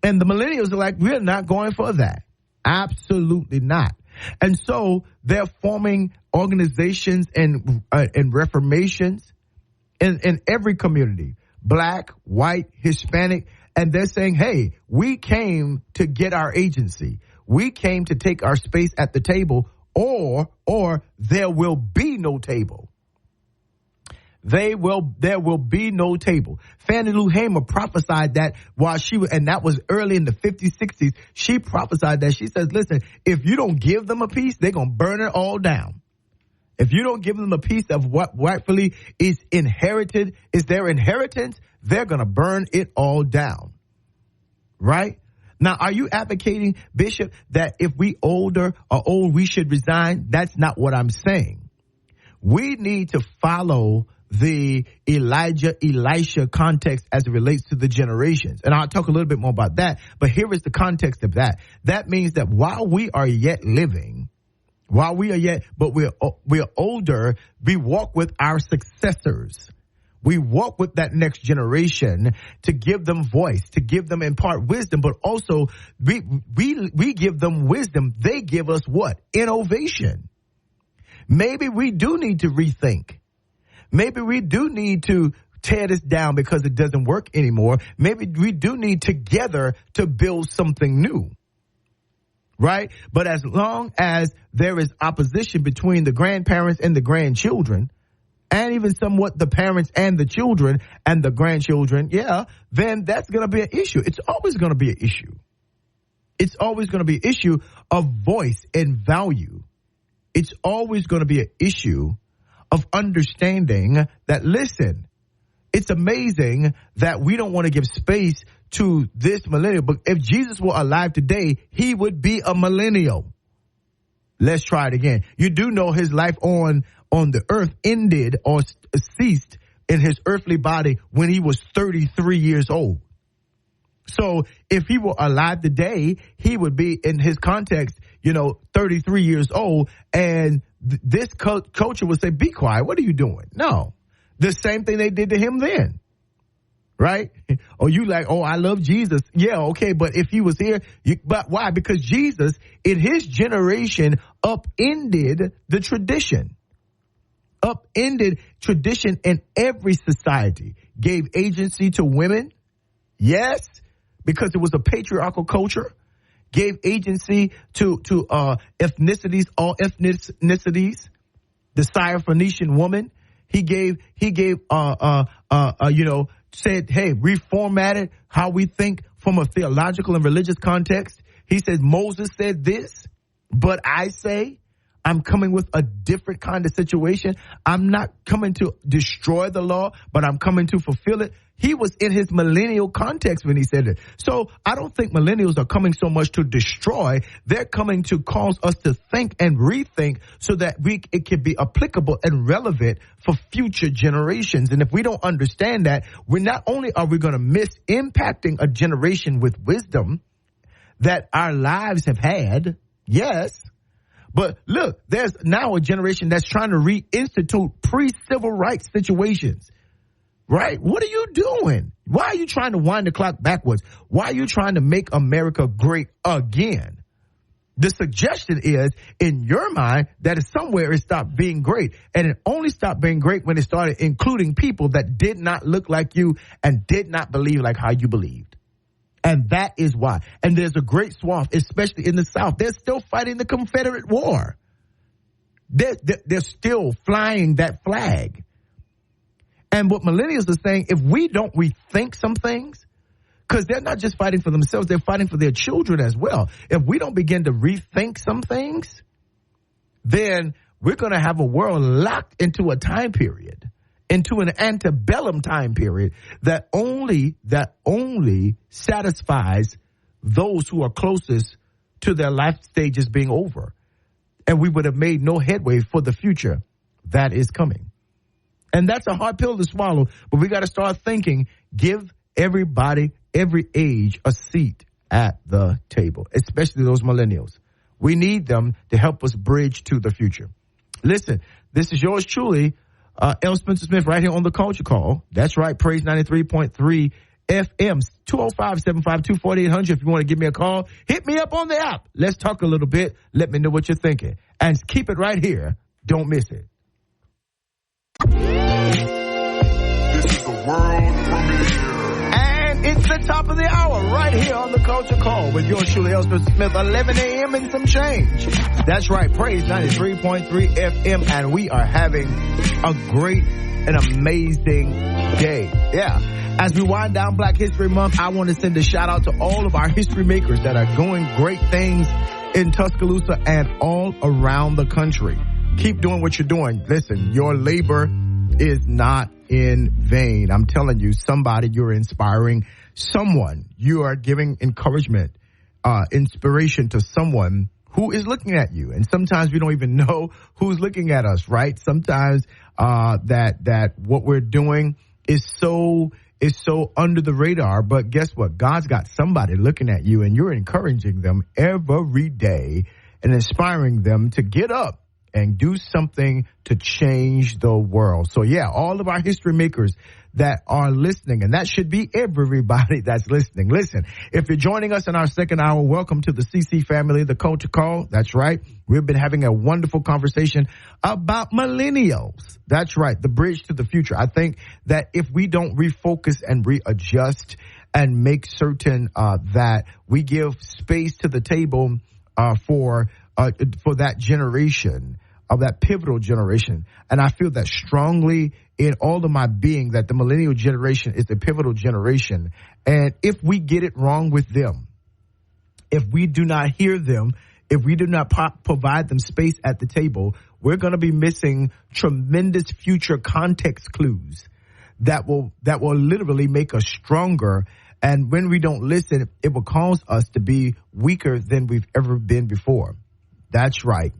And the millennials are like, we're not going for that. Absolutely not. And so they're forming organizations and reformations in every community, black, white, Hispanic, and they're saying, hey, we came to get our agency. We came to take our space at the table, or there will be no table. There will be no table. Fannie Lou Hamer prophesied that while she was, and that was early in the 50s, 60s. She prophesied that. She says, listen, if you don't give them a piece, they're going to burn it all down. If you don't give them a piece of what rightfully is their inheritance, they're going to burn it all down. Right? Now, are you advocating, Bishop, that if we older or old, we should resign? That's not what I'm saying. We need to follow the Elisha context as it relates to the generations. And I'll talk a little bit more about that. But here is the context of that. That means that while we are yet living, but we're older, we walk with our successors. We walk with that next generation to give them voice, to give them impart wisdom, but also we give them wisdom. They give us what? Innovation. Maybe we do need to rethink. Maybe we do need to tear this down because it doesn't work anymore. Maybe we do need together to build something new. Right? But as long as there is opposition between the grandparents and the grandchildren, and even somewhat the parents and the children and the grandchildren, then that's going to be an issue. It's always going to be an issue. It's always going to be an issue of voice and value. It's always going to be an issue of understanding that, listen, it's amazing that we don't want to give space to this millennial. But if Jesus were alive today, he would be a millennial. Let's try it again. You do know his life on the earth ended or ceased in his earthly body when he was 33 years old. So if he were alive today, he would be, in his context, 33 years old. And this culture would say, be quiet. What are you doing? No. The same thing they did to him then. Right? Or you like, oh, I love Jesus. Yeah, okay. But if he was here, but why? Because Jesus, in his generation, upended the tradition. Upended tradition in every society. Gave agency to women. Yes, because it was a patriarchal culture. Gave agency to ethnicities, all ethnicities. The Syrophoenician woman. He gave, said, hey, reformatted how we think from a theological and religious context. He said, Moses said this, but I say I'm coming with a different kind of situation. I'm not coming to destroy the law, but I'm coming to fulfill it. He was in his millennial context when he said it. So I don't think millennials are coming so much to destroy. They're coming to cause us to think and rethink so that it can be applicable and relevant for future generations. And if we don't understand that, not only are we going to miss impacting a generation with wisdom that our lives have had, yes, but look, there's now a generation that's trying to reinstitute pre-civil rights situations. Right? What are you doing? Why are you trying to wind the clock backwards? Why are you trying to make America great again? The suggestion is, in your mind, that somewhere it stopped being great. And it only stopped being great when it started including people that did not look like you and did not believe like how you believed. And that is why. And there's a great swath, especially in the South. They're still fighting the Confederate War. They're still flying that flag. And what millennials are saying, if we don't rethink some things, because they're not just fighting for themselves, they're fighting for their children as well. If we don't begin to rethink some things, then we're going to have a world locked into a time period, into an antebellum time period that only satisfies those who are closest to their life stages being over. And we would have made no headway for the future that is coming. And that's a hard pill to swallow, but we got to start thinking, give everybody, every age, a seat at the table, especially those millennials. We need them to help us bridge to the future. Listen, this is yours truly, L. Spencer Smith, right here on the Culture Call. That's right, Praise 93.3 FM, 205-752-4800. If you want to give me a call, hit me up on the app. Let's talk a little bit. Let me know what you're thinking. And keep it right here. Don't miss it.
This is the world premiere.
And it's the top of the hour right here on the Culture Call with yours truly, L. Spencer Smith, 11 a.m. and some change. That's right, Praise 93.3 FM, and we are having a great and amazing day. Yeah. As we wind down Black History Month, I want to send a shout out to all of our history makers that are doing great things in Tuscaloosa and all around the country. Keep doing what you're doing. Listen, your labor is not in vain. I'm telling you, somebody, you're inspiring someone. You are giving encouragement, inspiration to someone who is looking at you. And sometimes we don't even know who's looking at us, right? Sometimes that what we're doing is so under the radar. But guess what? God's got somebody looking at you, and you're encouraging them every day and inspiring them to get up and do something to change the world. So, yeah, all of our history makers that are listening, and that should be everybody that's listening. Listen, if you're joining us in our second hour, welcome to the CC family, the Culture Call. That's right. We've been having a wonderful conversation about millennials. That's right. The bridge to the future. I think that if we don't refocus and readjust and make certain that we give space to the table for that generation, of that pivotal generation. And I feel that strongly in all of my being that the millennial generation is the pivotal generation. And if we get it wrong with them, if we do not hear them, if we do not provide them space at the table, we're going to be missing tremendous future context clues that will literally make us stronger. And when we don't listen, it will cause us to be weaker than we've ever been before. That's right.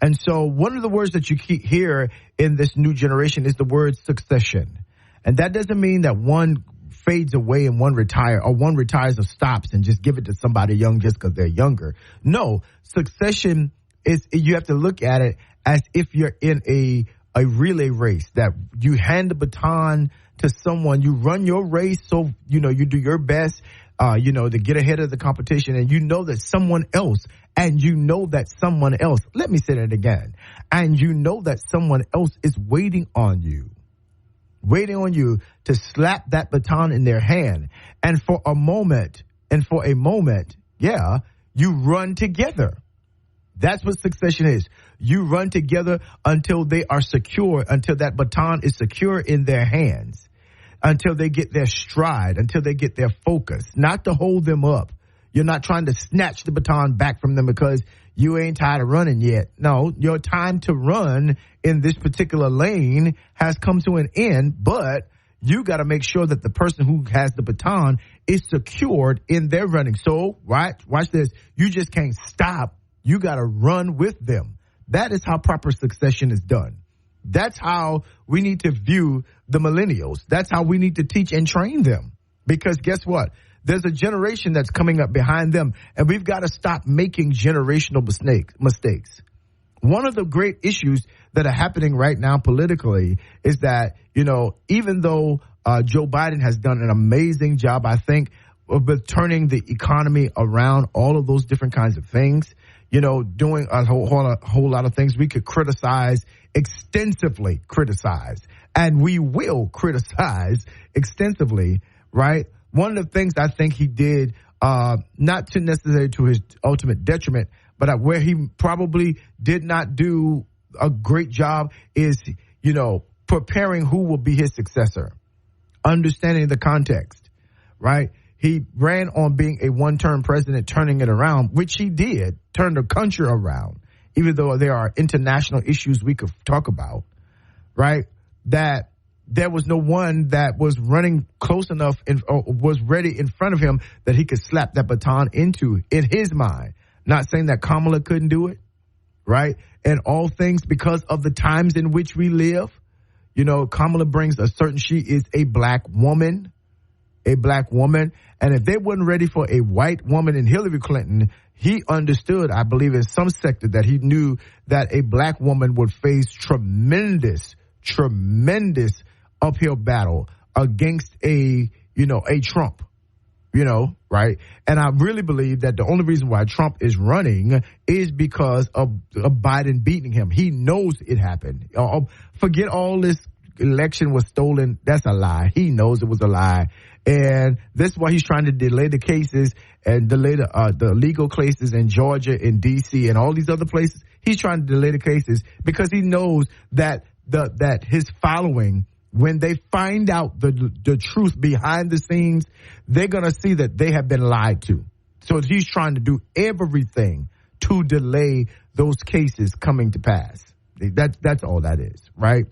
And so one of the words that you hear in this new generation is the word succession. And that doesn't mean that one fades away and one retires or stops and just give it to somebody young just because they're younger. No, succession is, you have to look at it as if you're in a relay race, that you hand the baton to someone, you run your race, so, you do your best, to get ahead of the competition, and that someone else, let me say that again, and that someone else is waiting on you to slap that baton in their hand. And for a moment, you run together. That's what succession is. You run together until they are secure, until that baton is secure in their hands, until they get their stride, until they get their focus, not to hold them up. You're not trying to snatch the baton back from them because you ain't tired of running yet. No, your time to run in this particular lane has come to an end, but you got to make sure that the person who has the baton is secured in their running. So, right, watch this. You just can't stop. You got to run with them. That is how proper succession is done. That's how we need to view the millennials. That's how we need to teach and train them. Because guess what? There's a generation that's coming up behind them, and we've got to stop making generational mistakes. One of the great issues that are happening right now politically is that, even though Joe Biden has done an amazing job, I think, with turning the economy around, all of those different kinds of things, doing a whole lot of things we could extensively criticize, and we will criticize extensively, right? One of the things I think he did, not to necessarily to his ultimate detriment, but where he probably did not do a great job is, preparing who will be his successor, understanding the context, right? He ran on being a one-term president, turning it around, which he did, turn the country around, even though there are international issues we could talk about, right? That there was no one that was running close enough or was ready in front of him that he could slap that baton into, in his mind. Not saying that Kamala couldn't do it, right? And all things because of the times in which we live. Kamala brings she is a black woman. And if they weren't ready for a white woman in Hillary Clinton, he understood, I believe in some sector, that he knew that a black woman would face tremendous uphill battle against a Trump, right? And I really believe that the only reason why Trump is running is because of Biden beating him. He knows it happened. Forget all this election was stolen. That's a lie. He knows it was a lie. And this is why he's trying to delay the cases and delay the legal cases in Georgia, in D.C., and all these other places. He's trying to delay the cases because he knows that that his following, when they find out the truth behind the scenes, they're going to see that they have been lied to. So he's trying to do everything to delay those cases coming to pass. That's all that is, right?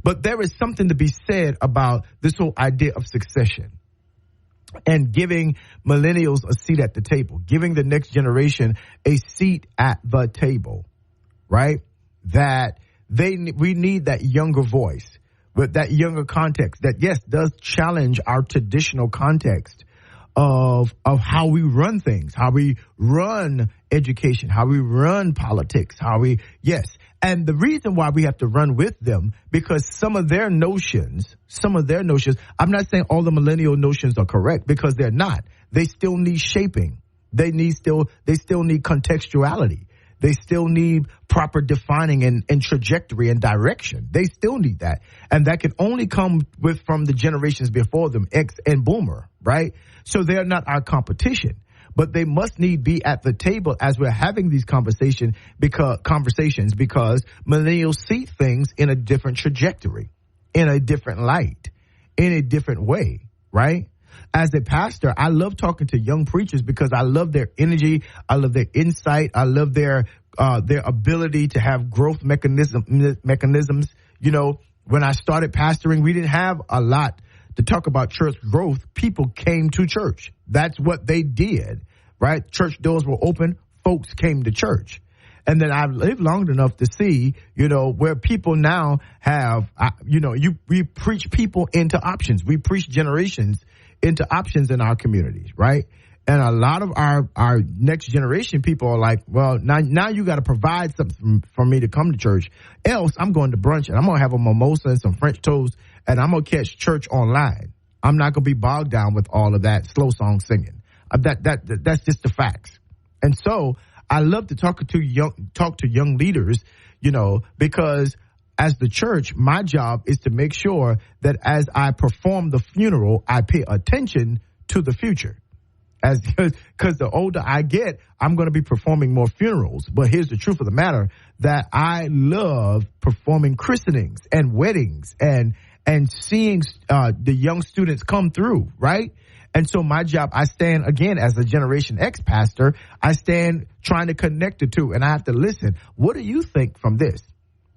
But there is something to be said about this whole idea of succession and giving millennials a seat at the table, giving the next generation a seat at the table, right? That we need that younger voice with that younger context that, yes, does challenge our traditional context of how we run things, how we run education, how we run politics, And the reason why we have to run with them, because some of their notions, I'm not saying all the millennial notions are correct, because they're not. They still need shaping. They still need contextuality. They still need proper defining and trajectory and direction. They still need that. And that can only come from the generations before them, X and Boomer, right? So they're not our competition. but they must need be at the table as we're having these conversations because millennials see things in a different trajectory, in a different light, in a different way, right? As a pastor, I love talking to young preachers because I love their energy. I love their insight. I love their ability to have growth mechanisms. You know, when I started pastoring, we didn't have a lot to talk about church growth. People came to church. That's what they did, right? Church doors were open. Folks came to church. And then I've lived long enough to see, you know, where people now have, we preach people into options. We preach generations into options in our communities, right? And a lot of our next generation people are like, well, now you got to provide something for me to come to church. Else I'm going to brunch and I'm going to have a mimosa and some French toast and I'm going to catch church online. I'm not going to be bogged down with all of that slow song singing. That's just the facts. And so I love to talk to young leaders, you know, because as the church, my job is to make sure that as I perform the funeral, I pay attention to the future. Because the older I get, I'm going to be performing more funerals. But here's the truth of the matter, that I love performing christenings and weddings and seeing the young students come through, right? And so my job, I stand, again, as a Generation X pastor, I stand trying to connect the two. And I have to listen. What do you think from this?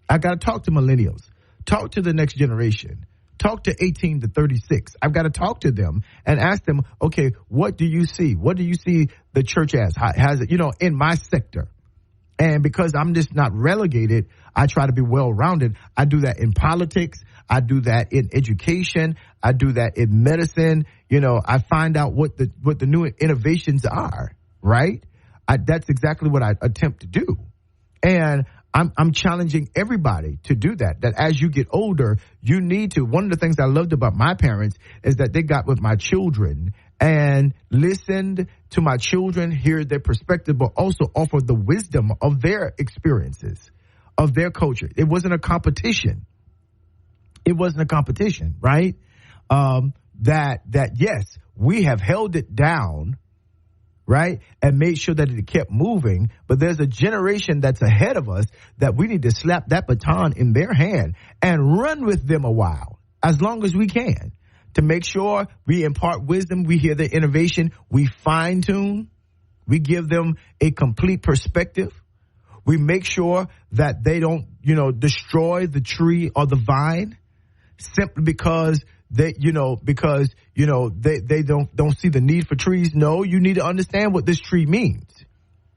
I got to talk to millennials, talk to the next generation, talk to 18 to 36. I've got to talk to them and ask them, okay, what do you see? What do you see the church as? Has it, you know, in my sector? And because I'm just not relegated, I try to be well-rounded. I do that in politics. I do that in education. I do that in medicine. You know, I find out what the new innovations are, right? That's exactly what I attempt to do. And I'm challenging everybody to do that as you get older, you need to. One of the things I loved about my parents is that they got with my children and listened to my children, hear their perspective, but also offer the wisdom of their experiences, of their culture. It wasn't a competition. It wasn't a competition, right? That yes, we have held it down, right, and made sure that it kept moving. But there's a generation that's ahead of us that we need to slap that baton in their hand and run with them a while, as long as we can, to make sure we impart wisdom, we hear their innovation, we fine tune, we give them a complete perspective. We make sure that they don't, you know, destroy the tree or the vine simply because they don't see the need for trees. No, you need to understand what this tree means.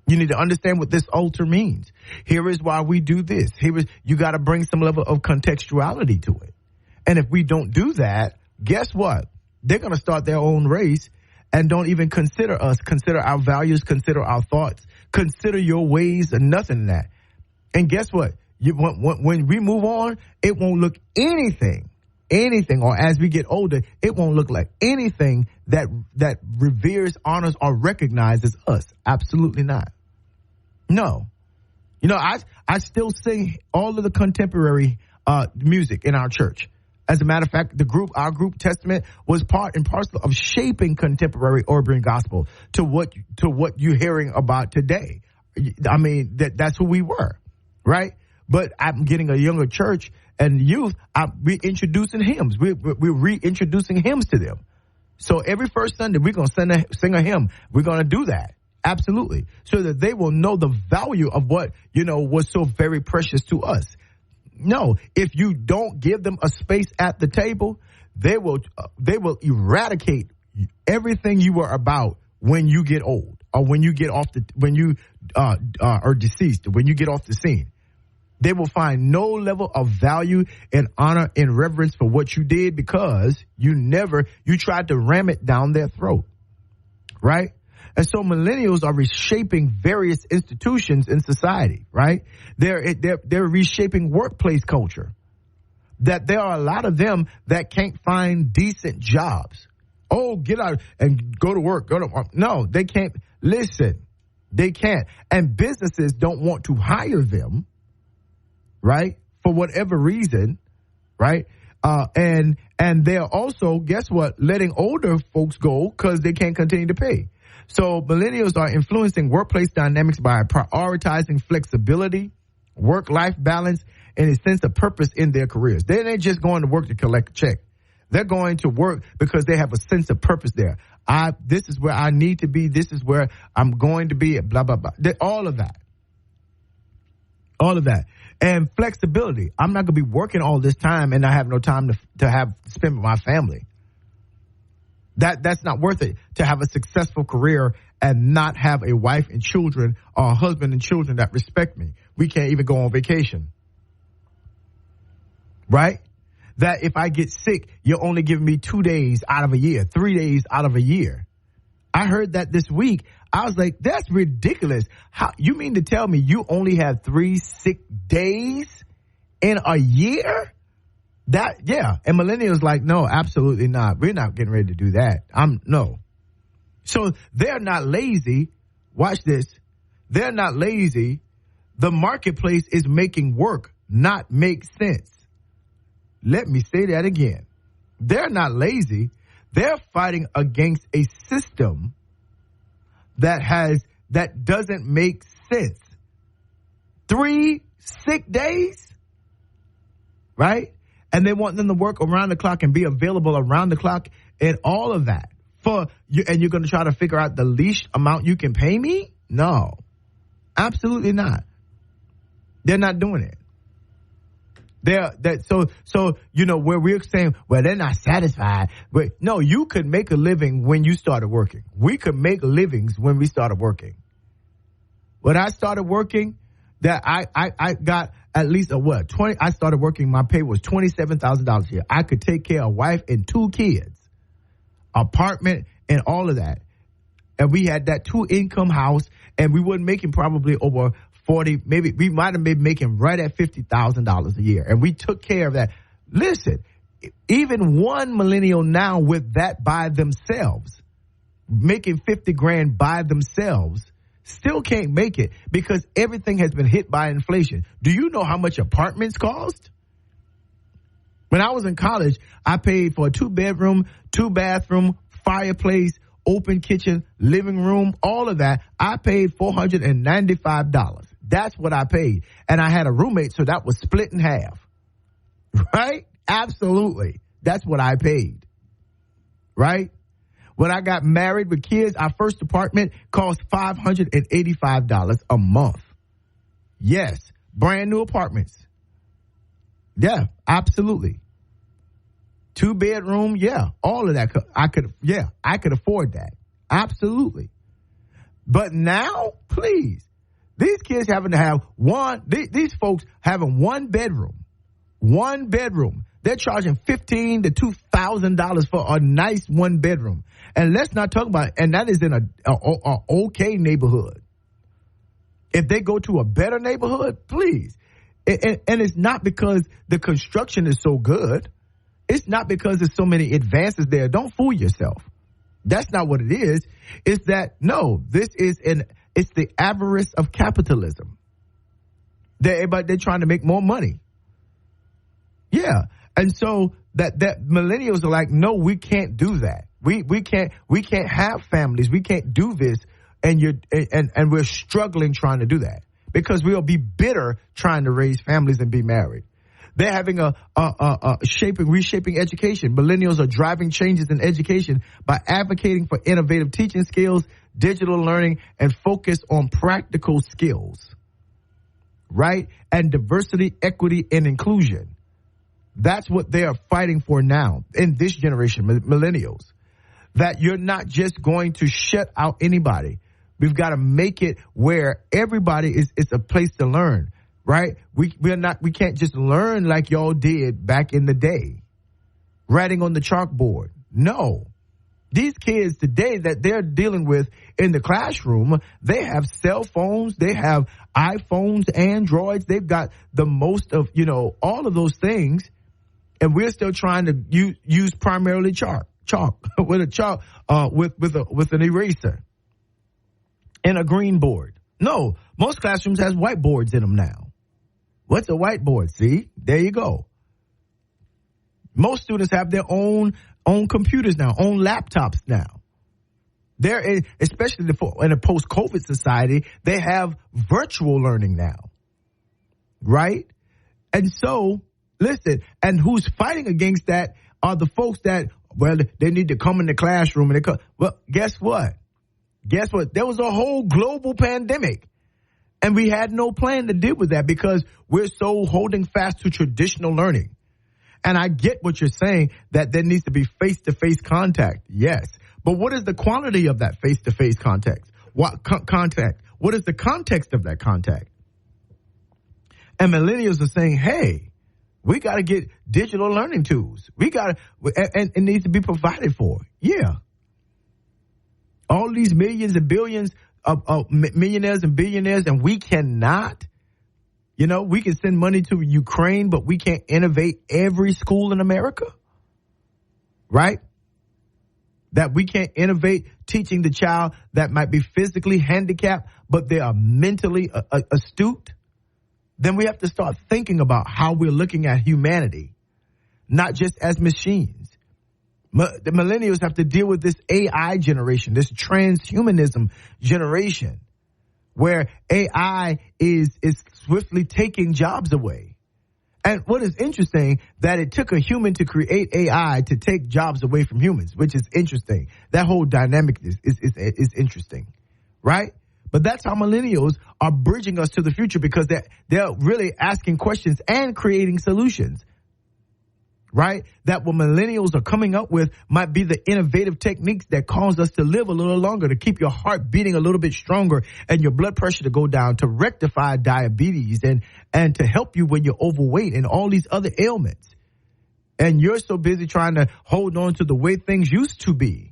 You need to understand what this altar means. Here is why we do this. You got to bring some level of contextuality to it. And if we don't do that, guess what? They're going to start their own race and don't even consider us, consider our values, consider our thoughts, consider your ways, and nothing in that. And guess what? When we move on, it won't look anything, or as we get older, it won't look like anything that reveres, honors, or recognizes us. Absolutely not. No. You know, I still sing all of the contemporary music in our church. As a matter of fact, our group Testament was part and parcel of shaping contemporary urban gospel to what you're hearing about today. I mean, that's who we were, right? But I'm getting a younger church and youth. We're introducing hymns. We're reintroducing hymns to them. So every first Sunday, we're going to sing a hymn. We're going to do that. Absolutely. So that they will know the value of what, you know, was so very precious to us. No, if you don't give them a space at the table, they will eradicate everything you were about when you get old or when you get when you are deceased, when you get off the scene. They will find no level of value and honor and reverence for what you did because you tried to ram it down their throat, right? And so millennials are reshaping various institutions in society, right? They're reshaping workplace culture. That there are a lot of them that can't find decent jobs. Oh, get out and go to work. No, they can't. Listen, they can't. And businesses don't want to hire them, right? For whatever reason, right? And they're also, guess what, letting older folks go because they can't continue to pay. So millennials are influencing workplace dynamics by prioritizing flexibility, work-life balance, and a sense of purpose in their careers. They ain't just going to work to collect a check. They're going to work because they have a sense of purpose there. This is where I need to be. This is where I'm going to be, blah, blah, blah. All of that. All of that. And flexibility. I'm not going to be working all this time and I have no time to spend with my family. That's not worth it, to have a successful career and not have a wife and children or a husband and children that respect me. We can't even go on vacation. Right? That if I get sick, you're only giving me 2 days out of a year, 3 days out of a year. I heard that this week. I was like, that's ridiculous. How you mean to tell me you only have 3 sick days in a year? Yeah. And millennials like, no, absolutely not. We're not getting ready to do that. No. So they're not lazy. Watch this. They're not lazy. The marketplace is making work not make sense. Let me say that again. They're not lazy. They're fighting against a system that doesn't make sense. 3 sick days, right? And they want them to work around the clock and be available around the clock and all of that. And you're going to try to figure out the least amount you can pay me? No, absolutely not. They're not doing it. So where we're saying, well, they're not satisfied. But no, you could make a living when you started working. We could make livings when we started working. When I started working, that I got at least I started working, my pay was $27,000 a year. I could take care of a wife and 2 kids, apartment and all of that. And we had that 2-income house and we weren't making probably over 40, maybe we might have been making right at $50,000 a year. And we took care of that. Listen, even one millennial now with that by themselves, making $50,000 by themselves, still can't make it because everything has been hit by inflation. Do you know how much apartments cost? When I was in college, I paid for a 2-bedroom, 2-bathroom, fireplace, open kitchen, living room, all of that. I paid $495. That's what I paid. And I had a roommate, so that was split in half. Right? Absolutely. That's what I paid. Right? When I got married with kids, our first apartment cost $585 a month. Yes. Brand new apartments. Yeah, absolutely. 2-bedroom, yeah, all of that. I could afford that. Absolutely. But now, please, these kids having to have these folks having 1 bedroom. 1 bedroom. They're charging $1,500 to $2,000 for a nice 1 bedroom. And let's not talk about it. And that is in a okay neighborhood. If they go to a better neighborhood, please. And it's not because the construction is so good. It's not because there's so many advances there. Don't fool yourself. That's not what it is. It's that, no, it's the avarice of capitalism. They're trying to make more money. Yeah. And so that millennials are like, no, we can't do that. We can't have families. We can't do this. And we're struggling trying to do that because we'll be bitter trying to raise families and be married. They're having reshaping education. Millennials are driving changes in education by advocating for innovative teaching skills, digital learning, and focus on practical skills, right? And diversity, equity, and inclusion. That's what they are fighting for now in this generation, millennials. That you're not just going to shut out anybody. We've got to make it where everybody is a place to learn. Right? We can't just learn like y'all did back in the day, writing on the chalkboard. No. These kids today that they're dealing with in the classroom, they have cell phones, they have iPhones, Androids, they've got the most of, all of those things. And we're still trying to use primarily chalk with an eraser and a green board. No, most classrooms has whiteboards in them now. What's a whiteboard? See, there you go. Most students have their own computers now, own laptops now. Especially in a post-COVID society, they have virtual learning now, right? And so, listen, and who's fighting against that are the folks that, well, they need to come in the classroom. Well, guess what? There was a whole global pandemic, and we had no plan to deal with that because we're so holding fast to traditional learning. And I get what you're saying, that there needs to be face-to-face contact. Yes. But what is the quality of that face-to-face contact? Contact? What is the context of that contact? And millennials are saying, hey, we got to get digital learning tools. And it needs to be provided for. Yeah. All these millions and billions of millionaires and billionaires, and we cannot. We can send money to Ukraine, but we can't innovate every school in America. Right? That we can't innovate teaching the child that might be physically handicapped, but they are mentally astute. Then we have to start thinking about how we're looking at humanity, not just as machines. The millennials have to deal with this AI generation, this transhumanism generation, where AI is swiftly taking jobs away. And what is interesting, that it took a human to create AI to take jobs away from humans, which is interesting. That whole dynamic is interesting, right? But that's how millennials are bridging us to the future, because they're really asking questions and creating solutions, right? That what millennials are coming up with might be the innovative techniques that cause us to live a little longer, to keep your heart beating a little bit stronger and your blood pressure to go down, to rectify diabetes and to help you when you're overweight and all these other ailments. And you're so busy trying to hold on to the way things used to be.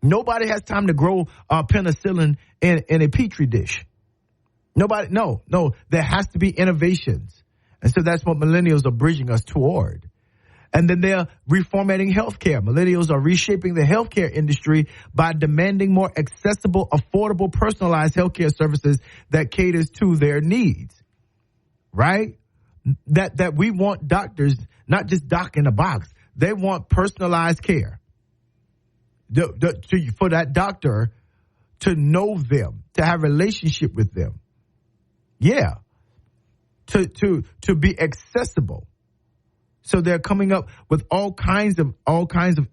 Nobody has time to grow penicillin in a petri dish. Nobody, no. There has to be innovations. And so that's what millennials are bridging us toward. And then they're reformatting healthcare. Millennials are reshaping the healthcare industry by demanding more accessible, affordable, personalized healthcare services that caters to their needs. Right? That we want doctors, not just doc in a box. They want personalized care. For that doctor to know them, to have a relationship with them. Yeah. To be accessible. So they're coming up with all kinds of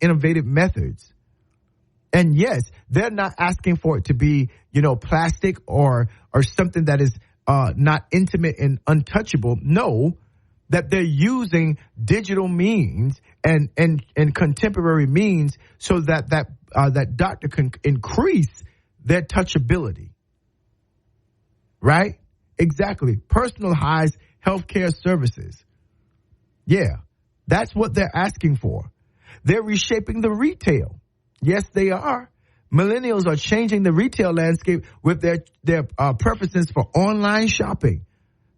innovative methods. And yes, they're not asking for it to be, plastic or something that is not intimate and untouchable. No, that they're using digital means and contemporary means so that doctor can increase their touchability. Right? Exactly. Personalized healthcare services. Yeah, that's what they're asking for. They're reshaping the retail. Yes, they are. Millennials are changing the retail landscape with their preferences for online shopping,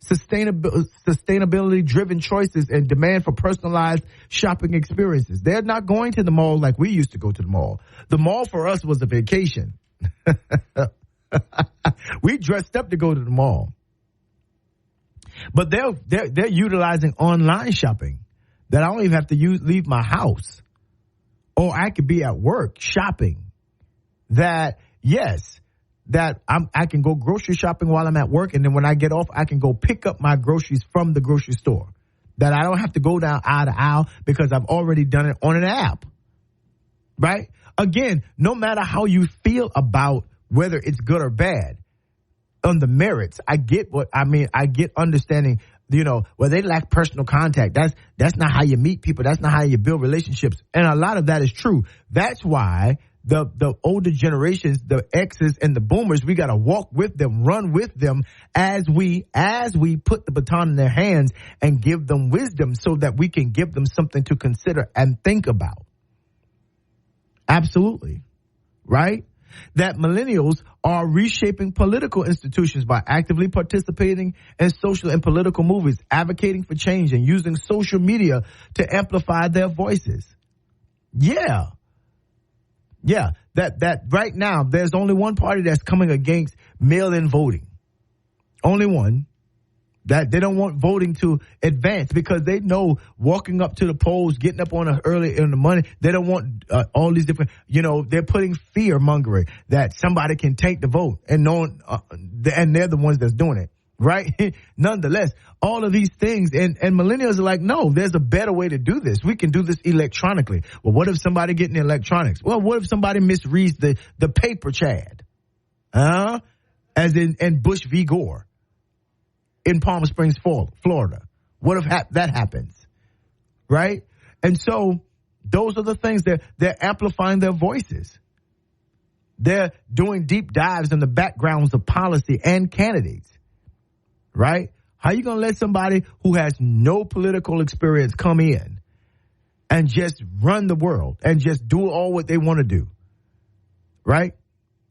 sustainability-driven choices, and demand for personalized shopping experiences. They're not going to the mall like we used to go to the mall. The mall for us was a vacation. We dressed up to go to the mall. But they're utilizing online shopping, that I don't even have to leave my house, or I could be at work shopping. That I can go grocery shopping while I'm at work, and then when I get off, I can go pick up my groceries from the grocery store. That I don't have to go down aisle to aisle because I've already done it on an app. Right? Again, no matter how you feel about whether it's good or bad, on the merits, I get understanding, where they lack personal contact. That's not how you meet people. That's not how you build relationships. And a lot of that is true. That's why the older generations, the X's and the boomers, we got to walk with them, run with them as we put the baton in their hands and give them wisdom so that we can give them something to consider and think about. Absolutely. Right? That millennials are reshaping political institutions by actively participating in social and political movements, advocating for change, and using social media to amplify their voices. Yeah. That right now, there's only one party that's coming against mail-in voting. Only one. That they don't want voting to advance because they know walking up to the polls, getting up on early in the morning, they don't want all these different, they're putting fear mongering that somebody can take the vote and and they're the ones that's doing it, right? Nonetheless, all of these things and millennials are like, no, there's a better way to do this. We can do this electronically. Well, what if somebody getting the electronics? Well, what if somebody misreads the paper Chad? As in Bush v. Gore in Palm Springs, Florida. What if that happens? Right? And so those are the things that they're amplifying their voices. They're doing deep dives in the backgrounds of policy and candidates. Right? How you going to let somebody who has no political experience come in and just run the world and just do all what they want to do? Right?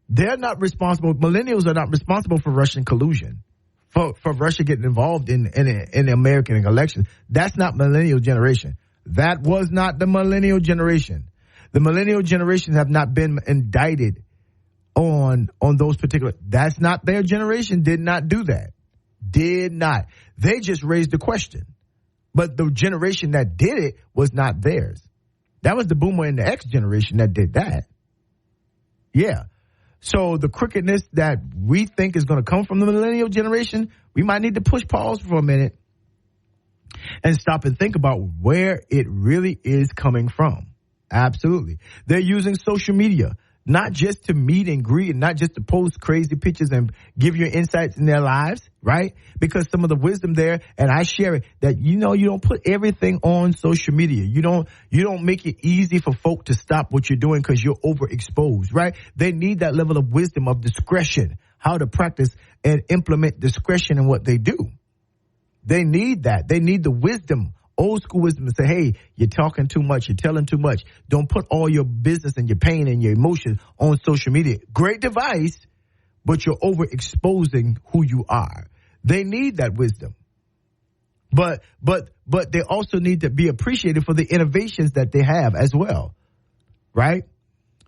They're not responsible. Millennials are not responsible for Russian collusion. For Russia getting involved in the American election. That's not millennial generation. That was not the millennial generation. The millennial generation have not been indicted on those particular. That's not their generation. Did not do that. Did not. They just raised the question. But the generation that did it was not theirs. That was the boomer and the X generation that did that. Yeah. So the crookedness that we think is going to come from the millennial generation, we might need to push pause for a minute and stop and think about where it really is coming from. Absolutely. They're using social media, not just to meet and greet and not just to post crazy pictures and give you insights in their lives, right? Because some of the wisdom there, and I share it, that you don't put everything on social media. You don't make it easy for folk to stop what you're doing because you're overexposed, right? They need that level of wisdom, of discretion, how to practice and implement discretion in what they do. They need that. They need the wisdom, old school wisdom, to say, hey, you're talking too much, you're telling too much. Don't put all your business and your pain and your emotions on social media. Great device, but you're overexposing who you are. They need that wisdom. But they also need to be appreciated for the innovations that they have as well, right?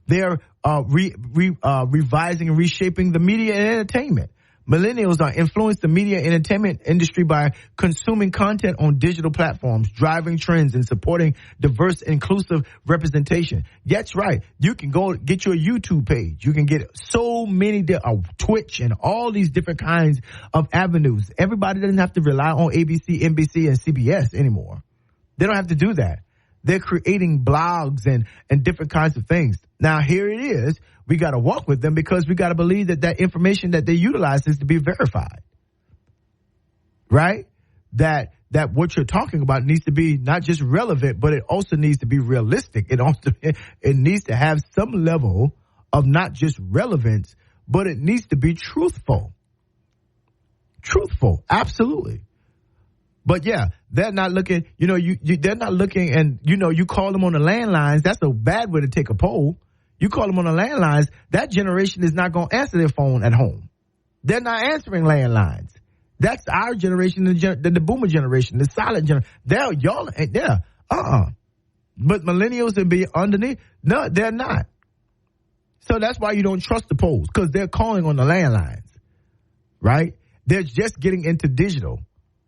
They're revising and reshaping the media and entertainment. Millennials are influencing the media and entertainment industry by consuming content on digital platforms, driving trends, and supporting diverse, inclusive representation. That's right. You can go get your YouTube page. You can get so many Twitch and all these different kinds of avenues. Everybody doesn't have to rely on ABC, NBC, and CBS anymore. They don't have to do that. They're creating blogs and different kinds of things. Now, here it is. We got to walk with them because we got to believe that information that they utilize is to be verified. Right? That what you're talking about needs to be not just relevant, but it also needs to be realistic. It needs to have some level of not just relevance, but it needs to be truthful. Truthful. Absolutely. But yeah, they're not looking, they're not looking and, you call them on the landlines. That's a bad way to take a poll. You call them on the landlines, that generation is not going to answer their phone at home. They're not answering landlines. That's our generation, the boomer generation, the silent generation. But millennials will be underneath. No, they're not. So that's why you don't trust the polls, because they're calling on the landlines, right? They're just getting into digital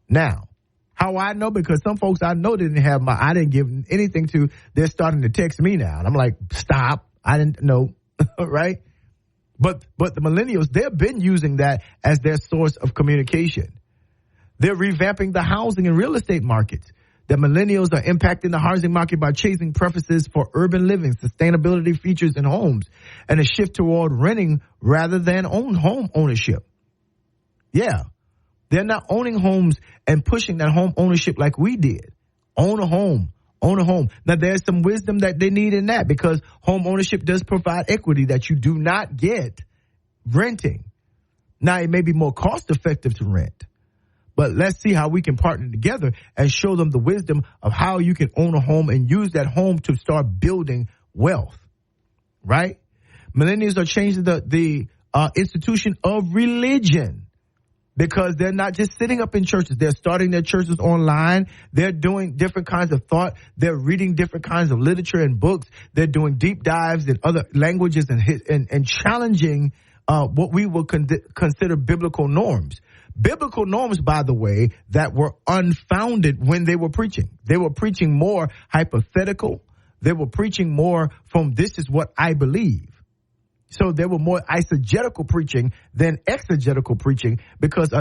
now. How I know? Because some folks I know I didn't give anything to, they're starting to text me now. And I'm like, stop. I didn't know, right? But the millennials, they've been using that as their source of communication. They're revamping the housing and real estate markets. The millennials are impacting the housing market by chasing preferences for urban living, sustainability features in homes, and a shift toward renting rather than home ownership. Yeah. They're not owning homes and pushing that home ownership like we did. Own a home. Now, there's some wisdom that they need in that, because home ownership does provide equity that you do not get renting. Now, it may be more cost effective to rent, but let's see how we can partner together and show them the wisdom of how you can own a home and use that home to start building wealth, right? Millennials are changing the institution of religion, because they're not just sitting up in churches. They're starting their churches online. They're doing different kinds of thought. They're reading different kinds of literature and books. They're doing deep dives in other languages and challenging what we would consider biblical norms. Biblical norms, by the way, that were unfounded when they were preaching. They were preaching more hypothetical. They were preaching more from this is what I believe. So there were more eisegetical preaching than exegetical preaching because